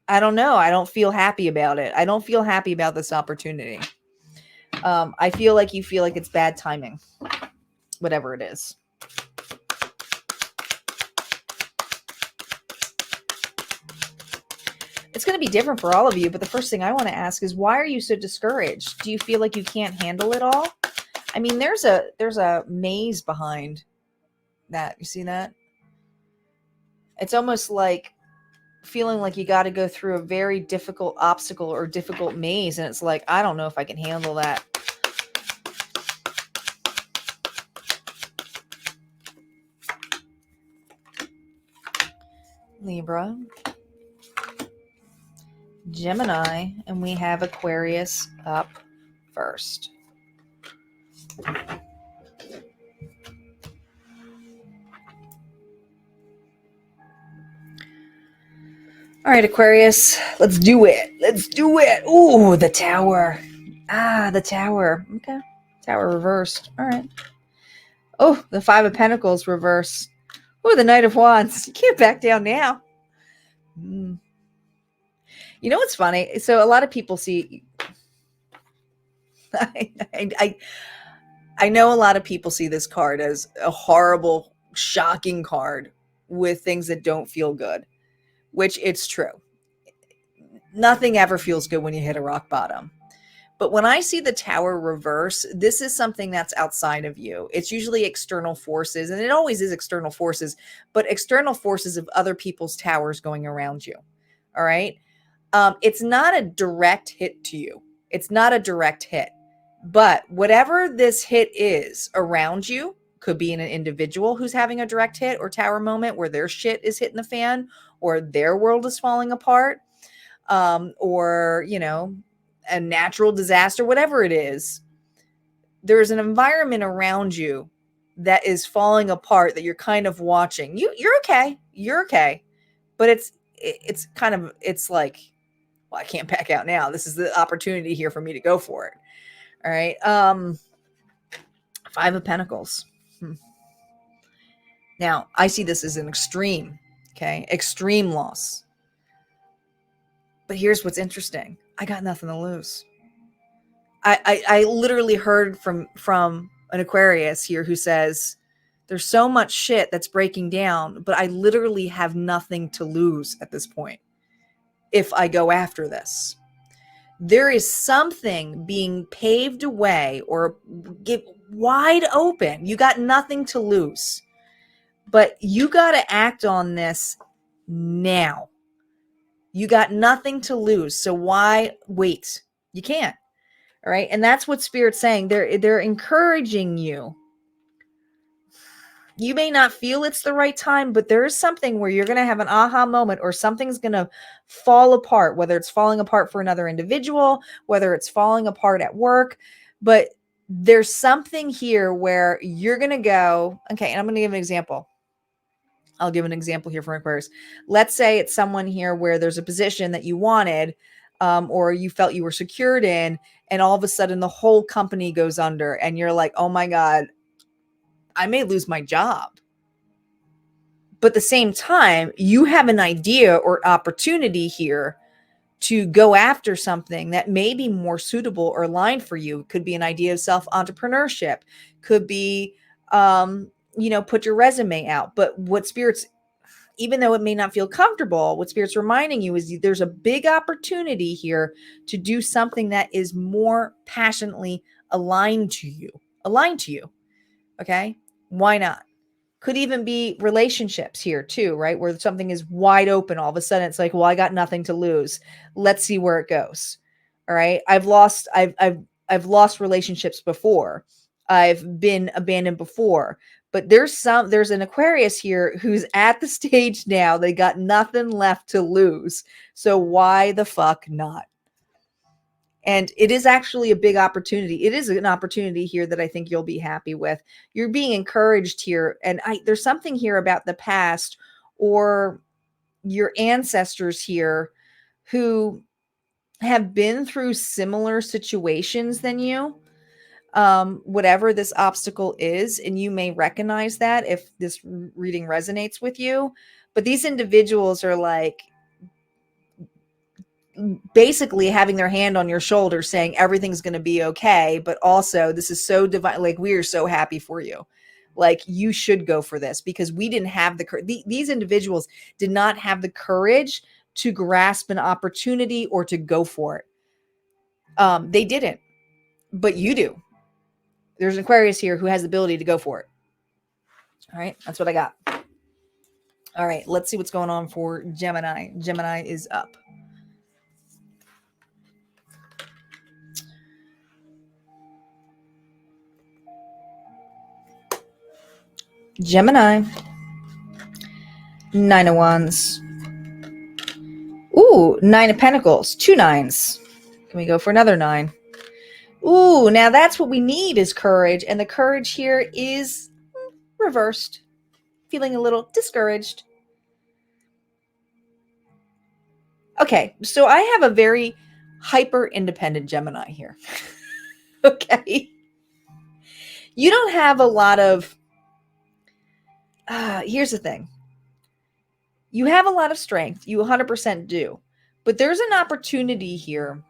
I don't know. I don't feel happy about it. I don't feel happy about this opportunity. I feel like you feel like it's bad timing, whatever it is. It's going to be different for all of you, but the first thing I want to ask is, why are you so discouraged? Do you feel like you can't handle it all? I mean, there's a maze behind that. You see that? It's almost like feeling like you got to go through a very difficult obstacle or difficult maze, and it's like, I don't know if I can handle that. Libra, Gemini, and we have Aquarius up first. All right, Aquarius, let's do it. Let's do it. Ooh, the Tower. The Tower. Okay. Tower reversed. All right. Oh, the Five of Pentacles reversed. Oh, the Knight of Wands. You can't back down now. You know what's funny? So a lot of people see... I know a lot of people see this card as a horrible, shocking card with things that don't feel good, which it's true. Nothing ever feels good when you hit a rock bottom. But when I see the Tower reverse, this is something that's outside of you. It's usually external forces, and it always is external forces, but external forces of other people's towers going around you. All right. It's not a direct hit to you. It's not a direct hit. But whatever this hit is around you, could be in an individual who's having a direct hit or tower moment where their shit is hitting the fan, or their world is falling apart, or, a natural disaster, whatever it is. There's an environment around you that is falling apart that you're kind of watching. You're okay. You're okay. But it's like, well, I can't back out now. This is the opportunity here for me to go for it. All right. Five of Pentacles. Now, I see this as an extreme, okay? Extreme loss. But here's what's interesting. I got nothing to lose. I literally heard from an Aquarius here who says, there's so much shit that's breaking down, but I literally have nothing to lose at this point if I go after this. There is something being paved away or give wide open. You got nothing to lose, but you got to act on this now. You got nothing to lose. So why wait? You can't. All right. And that's what Spirit's saying. They're encouraging you. You may not feel it's the right time, but there is something where you're going to have an aha moment, or something's going to fall apart, whether it's falling apart for another individual, whether it's falling apart at work. But there's something here where you're going to go, okay, and I'm going to give an example. I'll give an example here for Aquarius. Let's say it's someone here where there's a position that you wanted, or you felt you were secured in, and all of a sudden the whole company goes under and you're like, oh my God, I may lose my job. But at the same time, you have an idea or opportunity here to go after something that may be more suitable or aligned for you. It could be an idea of self-entrepreneurship, could be, put your resume out. But what Spirit's, even though it may not feel comfortable, what Spirit's reminding you is there's a big opportunity here to do something that is more passionately aligned to you. Okay. Why not? Could even be relationships here too, right? Where something is wide open. All of a sudden it's like, well, I got nothing to lose. Let's see where it goes. All right. I've lost relationships before. I've been abandoned before, but there's an Aquarius here who's at the stage now. They got nothing left to lose. So why the fuck not? And it is actually a big opportunity. It is an opportunity here that I think you'll be happy with. You're being encouraged here. And there's something here about the past or your ancestors here who have been through similar situations than you, whatever this obstacle is. And you may recognize that if this reading resonates with you. But these individuals are like, basically having their hand on your shoulder saying everything's going to be okay, but also this is so divine, like we are so happy for you, like you should go for this, because we didn't have these individuals did not have the courage to grasp an opportunity or to go for it. They didn't, but you do. There's an Aquarius here who has the ability to go for it. All right, that's what I got. All right, let's see what's going on for Gemini. Gemini is up. Gemini. 9 of Wands. Ooh, 9 of Pentacles. 2 9s. Can we go for another 9? Ooh, now that's what we need is courage. And the courage here is reversed. Feeling a little discouraged. Okay, so I have a very hyper-independent Gemini here. Okay. You don't have a lot of... here's the thing. You have a lot of strength. You 100% do. But there's an opportunity here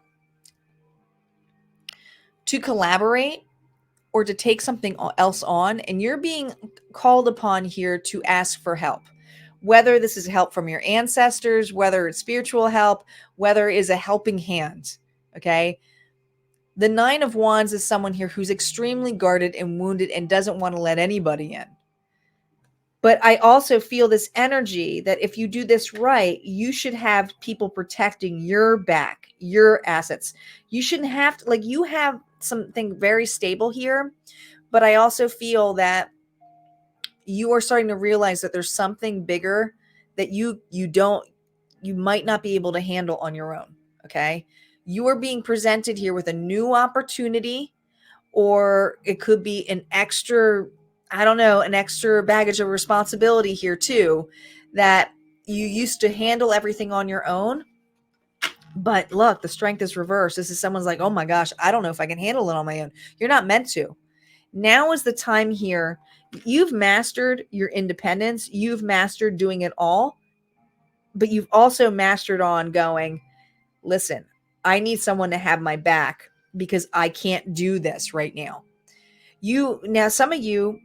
to collaborate or to take something else on, and you're being called upon here to ask for help. Whether this is help from your ancestors, whether it's spiritual help, whether it is a helping hand, okay? The 9 of Wands is someone here who's extremely guarded and wounded and doesn't want to let anybody in. But I also feel this energy that if you do this right, you should have people protecting your back, your assets. You shouldn't have to, like, you have something very stable here, but I also feel that you are starting to realize that there's something bigger that you might not be able to handle on your own. Okay. You are being presented here with a new opportunity, or it could be an extra, an extra baggage of responsibility here too, that you used to handle everything on your own. But look, the strength is reversed. This is someone's like, oh my gosh, I don't know if I can handle it on my own. You're not meant to. Now is the time here. You've mastered your independence. You've mastered doing it all. But you've also mastered on going, listen, I need someone to have my back because I can't do this right now. Some of you,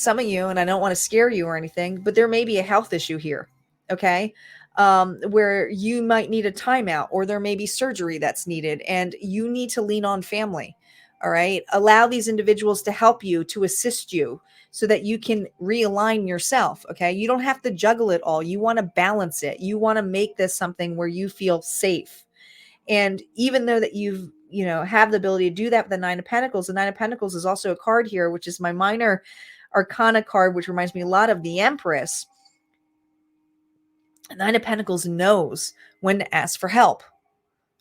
and I don't want to scare you or anything, but there may be a health issue here. Okay. Where you might need a timeout, or there may be surgery that's needed and you need to lean on family. All right. Allow these individuals to help you, to assist you so that you can realign yourself. Okay. You don't have to juggle it all. You want to balance it. You want to make this something where you feel safe. And even though that you've, have the ability to do that with the 9 of Pentacles, the 9 of Pentacles is also a card here, which is my minor arcana card, which reminds me a lot of the Empress. The 9 of Pentacles knows when to ask for help.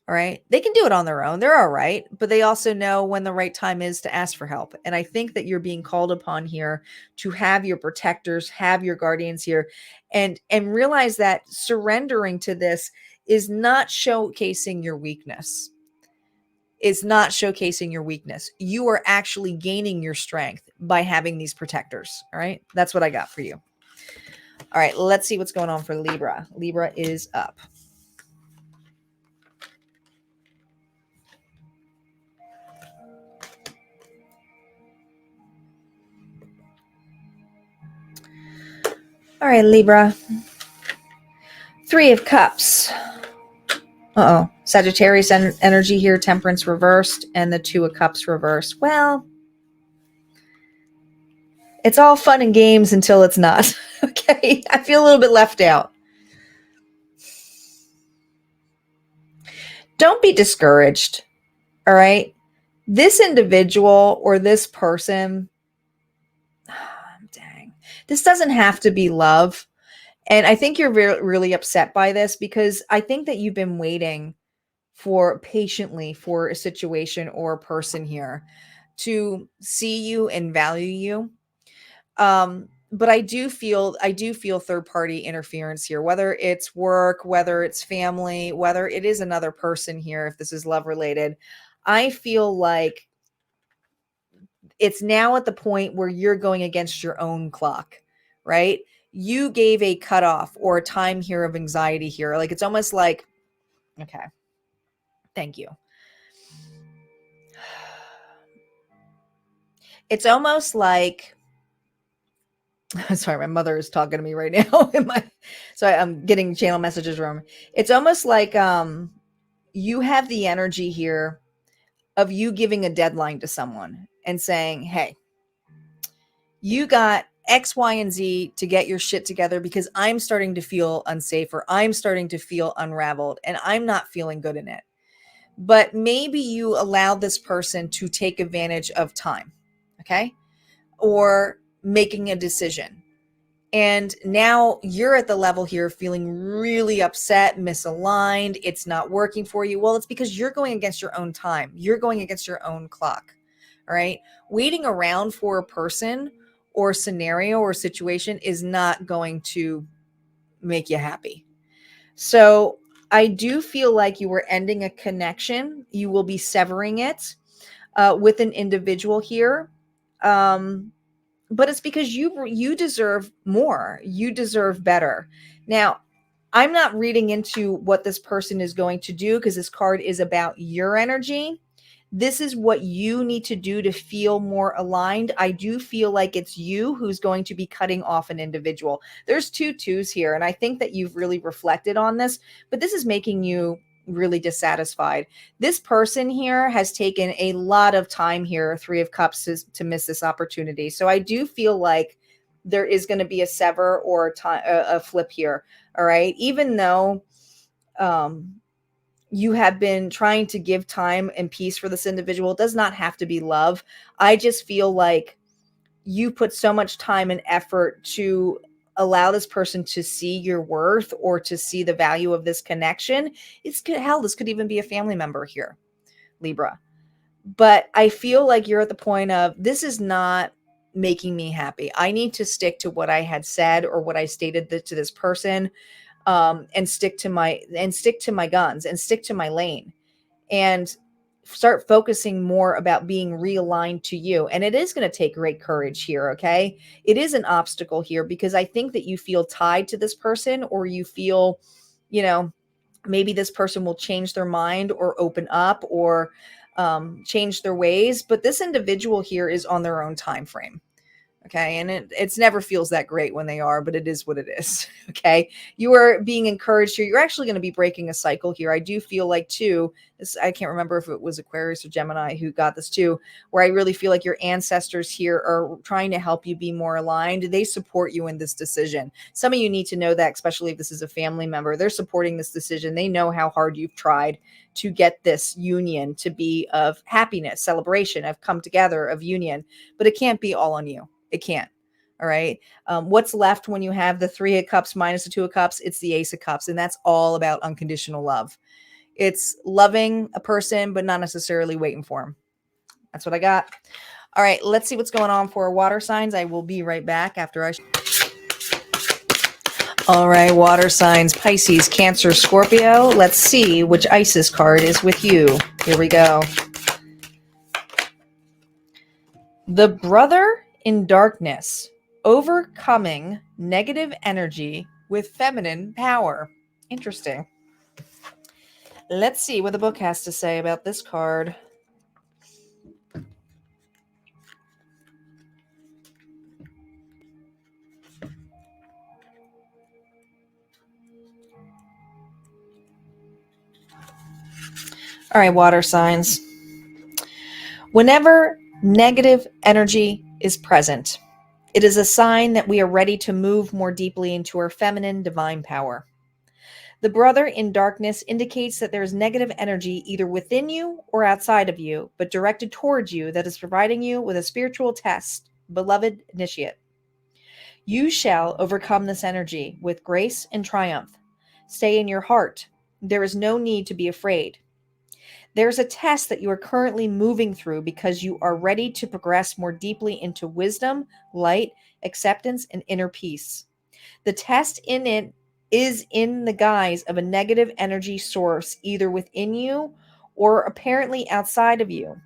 All right. They can do it on their own. They're all right. But they also know when the right time is to ask for help. And I think that you're being called upon here to have your protectors, have your guardians here, and realize that surrendering to this is not showcasing your weakness. Is not showcasing your weakness. You are actually gaining your strength by having these protectors. All right. That's what I got for you. All right. Let's see what's going on for Libra. Libra is up. All right, Libra. 3 of Cups. Uh-oh. Sagittarius energy here, Temperance reversed, and the 2 of Cups reversed. Well, it's all fun and games until it's not. Okay? I feel a little bit left out. Don't be discouraged. All right? This individual or this person, dang, this doesn't have to be love. And I think you're really upset by this because I think that you've been waiting patiently for a situation or a person here to see you and value you. But I do feel third party interference here, whether it's work, whether it's family, whether it is another person here, if this is love related. I feel like it's now at the point where you're going against your own clock, right? You gave a cutoff or a time here of anxiety here. Like it's almost like, okay, thank you. It's almost like, sorry, my mother is talking to me right now. I'm getting channel messages from. It's almost like you have the energy here of you giving a deadline to someone and saying, hey, you got X, Y, and Z to get your shit together because I'm starting to feel unsafe or I'm starting to feel unraveled and I'm not feeling good in it. But maybe you allow this person to take advantage of time, okay? Or making a decision. And now you're at the level here feeling really upset, misaligned. It's not working for you. Well, it's because you're going against your own time. You're going against your own clock. All right. Waiting around for a person or scenario or situation is not going to make you happy. So I do feel like you were ending a connection. You will be severing it with an individual here. But it's because you deserve more. You deserve better. Now, I'm not reading into what this person is going to do because this card is about your energy. This is what you need to do to feel more aligned. I do feel like it's you who's going to be cutting off an individual. There's 2 twos here, and I think that you've really reflected on this, but this is making you really dissatisfied. This person here has taken a lot of time here, 3 of Cups, to miss this opportunity. So I do feel like there is going to be a sever or a flip here. All right. Even though you have been trying to give time and peace for this individual, it does not have to be love. I just feel like you put so much time and effort to allow this person to see your worth or to see the value of this connection. This could even be a family member here, Libra. But I feel like you're at the point of, this is not making me happy. I need to stick to what I had said or what I stated to this person, and stick to my guns and stick to my lane and start focusing more about being realigned to you. And it is going to take great courage here. Okay. It is an obstacle here because I think that you feel tied to this person, or you feel, maybe this person will change their mind or open up or change their ways. But this individual here is on their own time frame. Okay. And it's never feels that great when they are, but it is what it is. Okay. You are being encouraged here. You're actually going to be breaking a cycle here. I do feel like too, I can't remember if it was Aquarius or Gemini who got this too, where I really feel like your ancestors here are trying to help you be more aligned. They support you in this decision. Some of you need to know that, especially if this is a family member, they're supporting this decision. They know how hard you've tried to get this union to be of happiness, celebration, of come together, of union, but it can't be all on you. It can't. All right. What's left when you have the 3 of Cups minus the 2 of Cups? It's the Ace of Cups. And that's all about unconditional love. It's loving a person, but not necessarily waiting for them. That's what I got. All right. Let's see what's going on for water signs. I will be right back after I. All right, water signs, Pisces, Cancer, Scorpio. Let's see which Isis card is with you. Here we go. The Brother in Darkness, overcoming negative energy with feminine power. Interesting. Let's see what the book has to say about this card. All right, water signs. Whenever negative energy is present, it is a sign that we are ready to move more deeply into our feminine divine power. The Brother in Darkness indicates that there is negative energy either within you or outside of you, but directed towards you, that is providing you with a spiritual test. Beloved initiate, you shall overcome this energy with grace and triumph. Stay in your heart. There is no need to be afraid. There's a test that you are currently moving through because you are ready to progress more deeply into wisdom, light, acceptance, and inner peace. The test in it is in the guise of a negative energy source, either within you or apparently outside of you.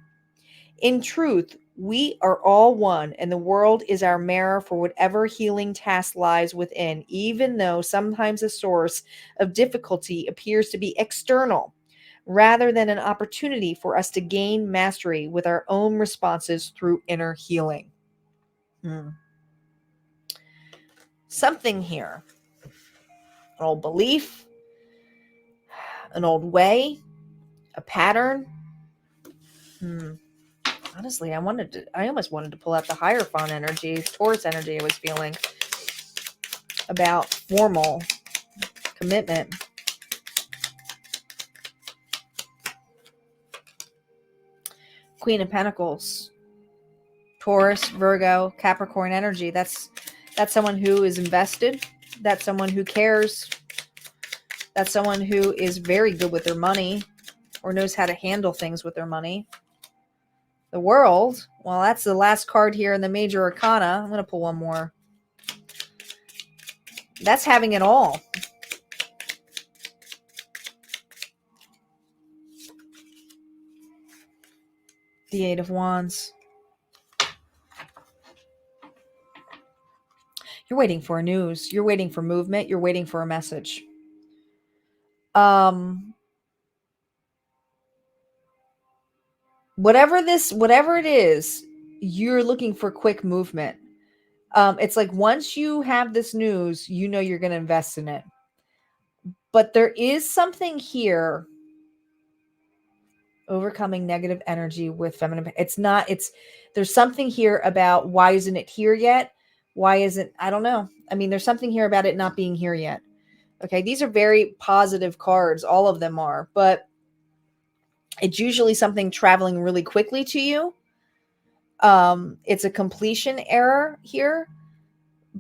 In truth, we are all one, and the world is our mirror for whatever healing task lies within, even though sometimes the source of difficulty appears to be external, rather than an opportunity for us to gain mastery with our own responses through inner healing. Something here. An old belief, an old way, a pattern. Honestly, I almost wanted to pull out the Hierophant energy, Taurus energy I was feeling about formal commitment. Queen of Pentacles, Taurus, Virgo, Capricorn energy. That's someone who is invested. That's someone who cares. That's someone who is very good with their money or knows how to handle things with their money. The World, well, that's the last card here in the Major Arcana. I'm going to pull one more. That's having it all. The Eight of Wands. You're waiting for news. You're waiting for movement. You're waiting for a message. Whatever it is, you're looking for quick movement. It's like once you have this news, you know you're going to invest in it. But there is something here. Overcoming negative energy with feminine. There's something here about why isn't it here yet? Why isn't, I don't know. I mean, there's something here about it not being here yet. Okay. These are very positive cards. All of them are, but it's usually something traveling really quickly to you. It's a completion error here,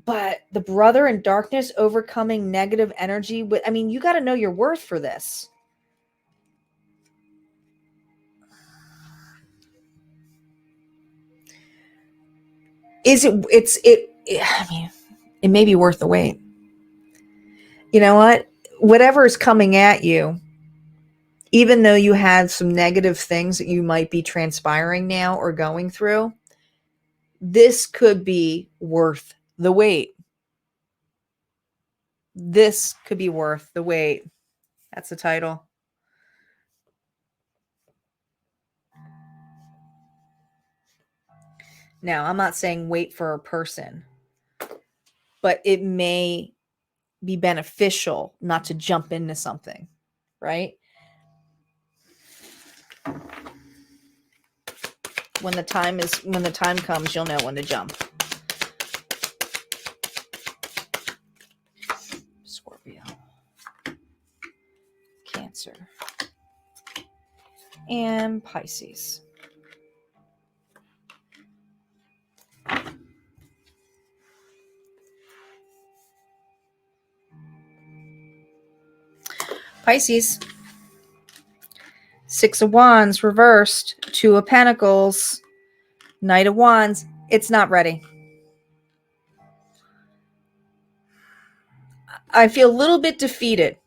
but the Brother in Darkness overcoming negative energy you got to know your worth for this. It may be worth the wait. You know what? Whatever is coming at you, even though you had some negative things that you might be transpiring now or going through, this could be worth the wait. This could be worth the wait. That's the title. Now, I'm not saying wait for a person, but it may be beneficial not to jump into something, right? When the time comes, you'll know when to jump. Scorpio, Cancer, and Pisces. Pisces, Six of Wands reversed, Two of Pentacles, Knight of Wands. It's not ready. I feel a little bit defeated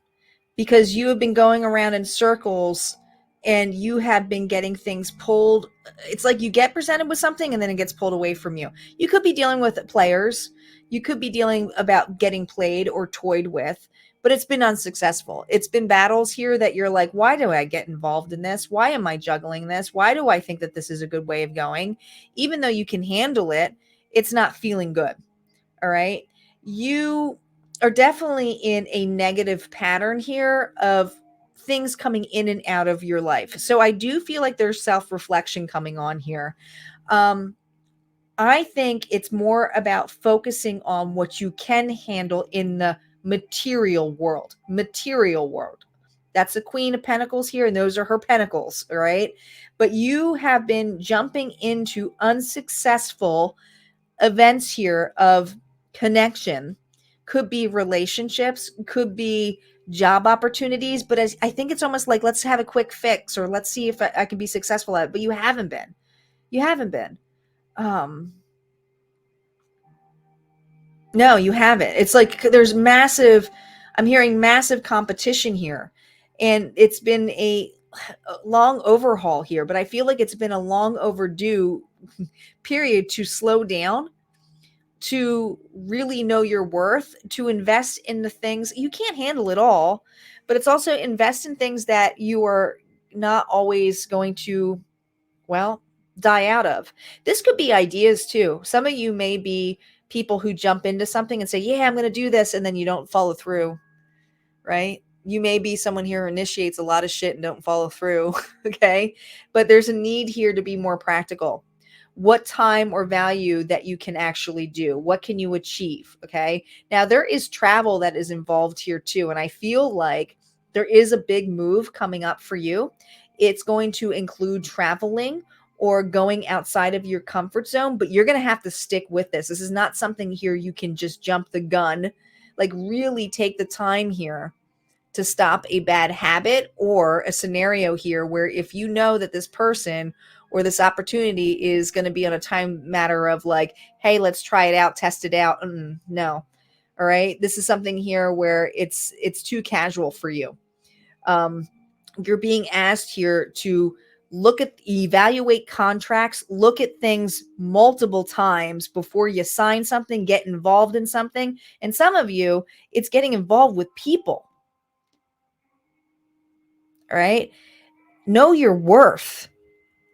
because you have been going around in circles and you have been getting things pulled. It's like you get presented with something and then it gets pulled away from you. You could be dealing with players. You could be dealing about getting played or toyed with, but it's been unsuccessful. It's been battles here that you're like, why do I get involved in this? Why am I juggling this? Why do I think that this is a good way of going? Even though you can handle it, it's not feeling good. All right. You are definitely in a negative pattern here of things coming in and out of your life. So I do feel like there's self-reflection coming on here. I think it's more about focusing on what you can handle in the material world. Material world. That's the Queen of Pentacles here, and those are her pentacles, all right? But you have been jumping into unsuccessful events here of connection. Could be relationships, could be job opportunities, but I think it's almost like, let's have a quick fix, or let's see if I can be successful at it. But you haven't been. You haven't been. No, you haven't. It's like there's massive, I'm hearing massive competition here. And it's been a long overhaul here, but I feel like it's been a long overdue period to slow down, to really know your worth, to invest in the things you can't handle it all, but it's also invest in things that you are not always going to, well, die out of. This could be ideas too. Some of you may be people who jump into something and say, yeah, I'm going to do this, and then you don't follow through, right? You may be someone here who initiates a lot of shit and don't follow through. Okay. But there's a need here to be more practical. What time or value that you can actually do? What can you achieve? Okay. Now there is travel that is involved here too. And I feel like there is a big move coming up for you. It's going to include traveling or going outside of your comfort zone, but you're going to have to stick with this. This is not something here you can just jump the gun. Like really take the time here to stop a bad habit or a scenario here where if you know that this person or this opportunity is going to be on a time matter of like, hey, let's try it out, test it out. No. All right. This is something here where it's too casual for you. You're being asked here to evaluate contracts, look at things multiple times before you sign something, get involved in something. And some of you, it's getting involved with people. All right. Know your worth.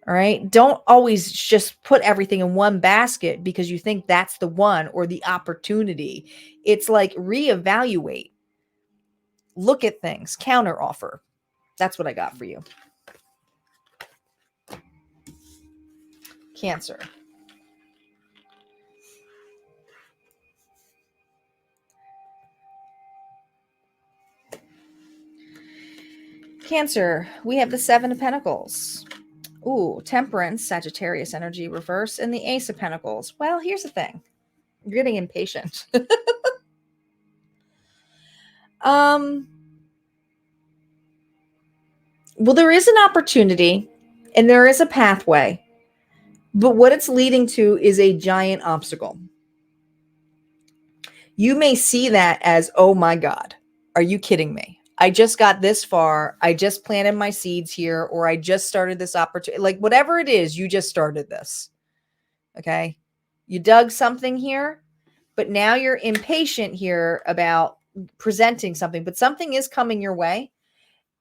All right. Don't always just put everything in one basket because you think that's the one or the opportunity. It's like reevaluate, look at things, counter offer. That's what I got for you. Cancer. Cancer, we have the Seven of Pentacles. Ooh, Temperance, Sagittarius energy reverse, and the Ace of Pentacles. Well, here's the thing. You're getting impatient. Well, there is an opportunity and there is a pathway, but what it's leading to is a giant obstacle. You may see that as, oh my God, are you kidding me? I just got this far. I just planted my seeds here, or I just started this opportunity. Like whatever it is, you just started this. Okay. You dug something here, but now you're impatient here about presenting something, but something is coming your way.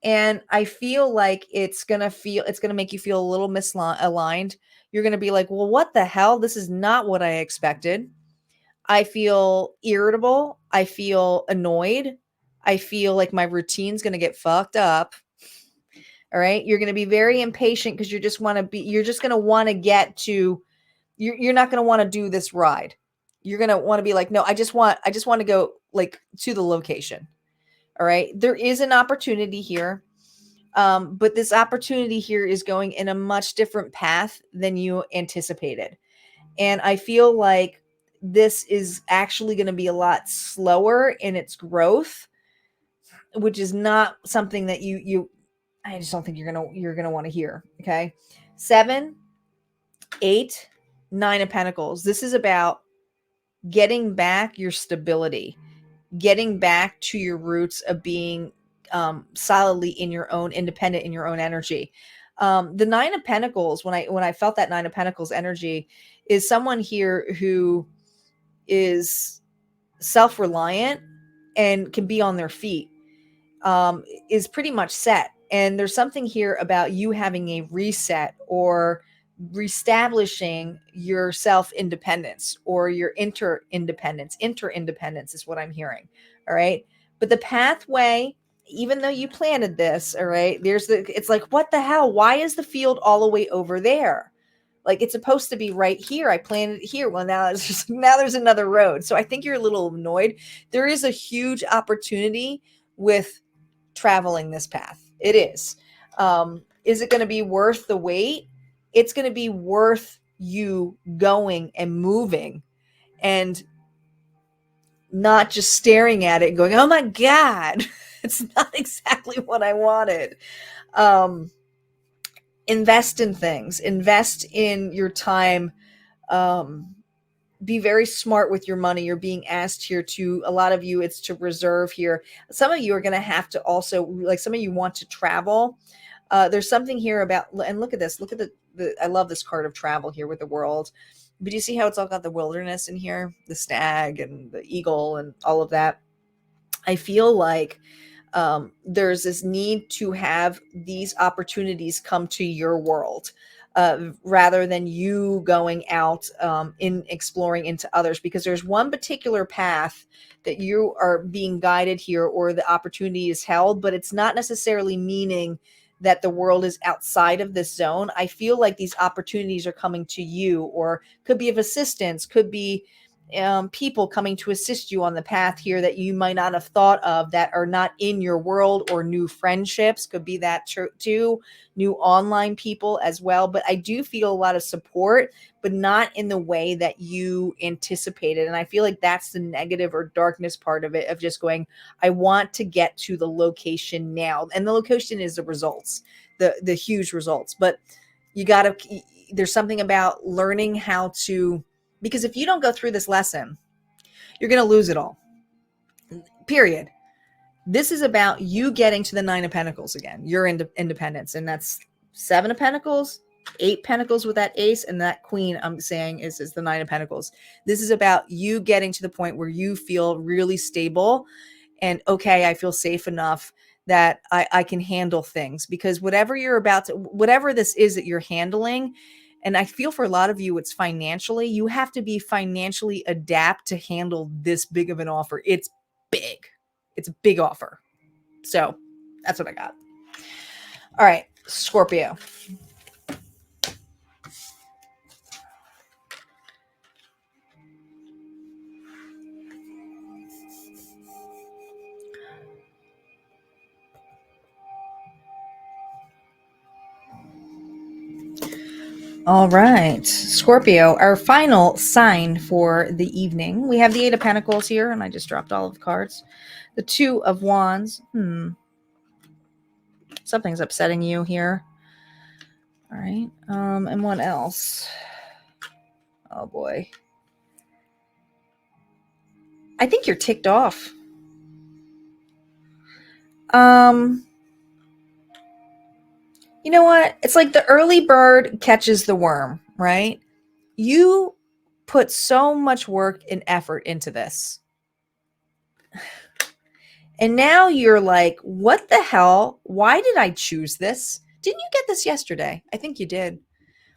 And I feel like it's going to make you feel a little misaligned. You're going to be like, well, what the hell? This is not what I expected. I feel irritable. I feel annoyed. I feel like my routine's going to get fucked up. All right. You're going to be very impatient because you're just going to want to get to, you're not going to want to do this ride. You're going to want to be like, no, I just want to go like to the location. All right. There is an opportunity here. But this opportunity here is going in a much different path than you anticipated. And I feel like this is actually going to be a lot slower in its growth, which is not something that I just don't think you're going to want to hear. Okay. 7, 8, 9 of Pentacles. This is about getting back your stability. getting back to your roots of being solidly in your own, independent in your own energy. The Nine of Pentacles, when I felt that Nine of Pentacles energy, is someone here who is self-reliant and can be on their feet, is pretty much set. And there's something here about you having a reset or reestablishing your self-independence or your interdependence is what I'm hearing. All right. But the pathway, even though you planted this, all right, it's like, what the hell? Why is the field all the way over there? Like, it's supposed to be right here. I planted it here. Well, now there's another road. So I think you're a little annoyed. There is a huge opportunity with traveling this path. It is. Is it going to be worth the wait? It's going to be worth you going and moving and not just staring at it and going, oh my God, it's not exactly what I wanted. Invest in things, invest in your time. Be very smart with your money. You're being asked here to, a lot of you, it's to reserve here. Some of you are going to have to also, like, some of you want to travel. There's something here about, and look at this, look at the I love this card of travel here with the world. But you see how it's all got the wilderness in here, the stag and the eagle and all of that. I feel like there's this need to have these opportunities come to your world, rather than you going out in exploring into others, because there's one particular path that you are being guided here, or the opportunity is held, but it's not necessarily meaning that the world is outside of this zone. I feel like these opportunities are coming to you, or could be of assistance, could be people coming to assist you on the path here that you might not have thought of, that are not in your world, or new friendships could be that too, new online people as well. But I do feel a lot of support, but not in the way that you anticipated. And I feel like that's the negative or darkness part of it, of just going, I want to get to the location now. And the location is the results, the huge results. But there's something about learning how to, because if you don't go through this lesson, you're going to lose it all. Period. This is about you getting to the Nine of Pentacles again, your independence. And that's Seven of Pentacles, 8 Pentacles with that ace, and that Queen I'm saying is the Nine of Pentacles. This is about you getting to the point where you feel really stable and, okay, I feel safe enough that I can handle things. Because whatever this is that you're handling, and I feel for a lot of you, it's financially. You have to be financially adapt to handle this big of an offer. It's big. It's a big offer. So that's what I got. All right, Scorpio. All right, Scorpio, our final sign for the evening. We have the 8 of Pentacles here, and I just dropped all of the cards. The 2 of Wands. Something's upsetting you here. All right, and what else? Oh boy. I think you're ticked off. You know what? It's like the early bird catches the worm, right? You put so much work and effort into this. And now you're like, what the hell? Why did I choose this? Didn't you get this yesterday? I think you did.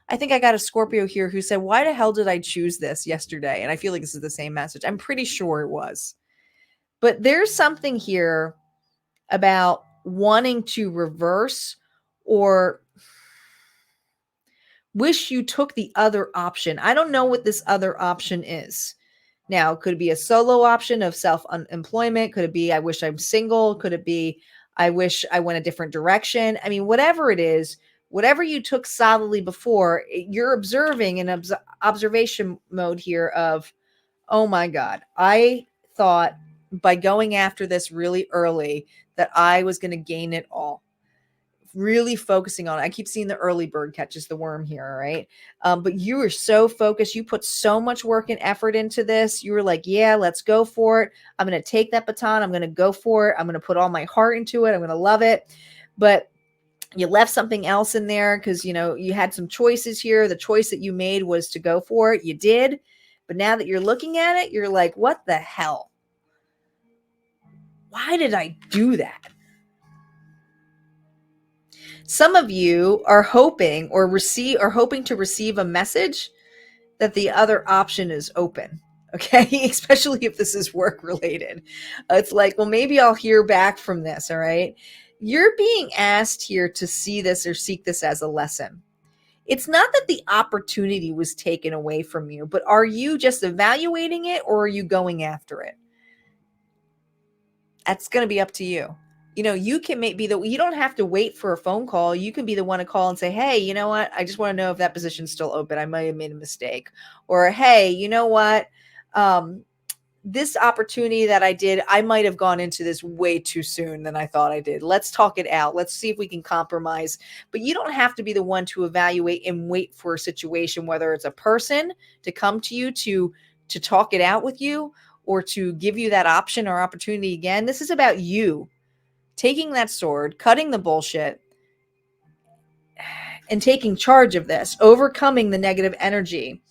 I think I got a Scorpio here who said, why the hell did I choose this yesterday? And I feel like this is the same message. I'm pretty sure it was. But there's something here about wanting to reverse or wish you took the other option. I don't know what this other option is. Now, could it be a solo option of self-employment? Could it be, I wish I'm single? Could it be, I wish I went a different direction? I mean, whatever it is, whatever you took solidly before, you're observing in observation mode here of, oh my God, I thought by going after this really early that I was going to gain it all. really focusing on it. I keep seeing the early bird catches the worm here, right? But you were so focused. You put so much work and effort into this. You were like, yeah, let's go for it. I'm going to take that baton. I'm going to go for it. I'm going to put all my heart into it. I'm going to love it. But you left something else in there because, you had some choices here. The choice that you made was to go for it. You did. But now that you're looking at it, you're like, what the hell? Why did I do that? Some of you are hoping to receive a message that the other option is open. Okay. Especially if this is work related. It's like, well, maybe I'll hear back from this. All right. You're being asked here to see this or seek this as a lesson. It's not that the opportunity was taken away from you, but are you just evaluating it or are you going after it? That's going to be up to you. You can you don't have to wait for a phone call. You can be the one to call and say, hey, you know what? I just want to know if that position's still open. I might have made a mistake. Or, hey, you know what? This opportunity that I did, I might have gone into this way too soon than I thought I did. Let's talk it out. Let's see if we can compromise. But you don't have to be the one to evaluate and wait for a situation, whether it's a person to come to you to talk it out with you or to give you that option or opportunity again. This is about you taking that sword, cutting the bullshit, and taking charge of this, overcoming the negative energy.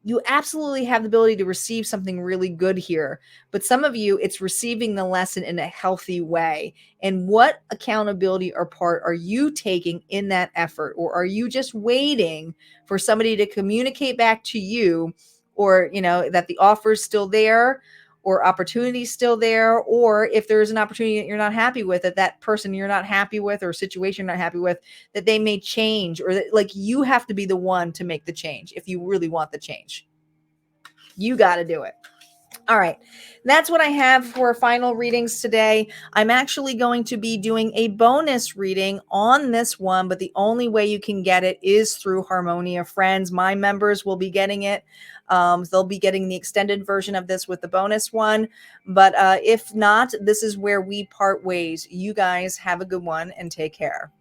You absolutely have the ability to receive something really good here. But some of you, it's receiving the lesson in a healthy way. And what accountability or part are you taking in that effort? Or are you just waiting for somebody to communicate back to you, or, that the offer is still there, or opportunity still there, or if there is an opportunity that you're not happy with, that person you're not happy with, or situation you're not happy with, that they may change, or that, like, you have to be the one to make the change. If you really want the change, you got to do it. All right. That's what I have for final readings today. I'm actually going to be doing a bonus reading on this one, but the only way you can get it is through Harmonia Friends. My members will be getting it. They'll be getting the extended version of this with the bonus one. But if not, this is where we part ways. You guys have a good one and take care.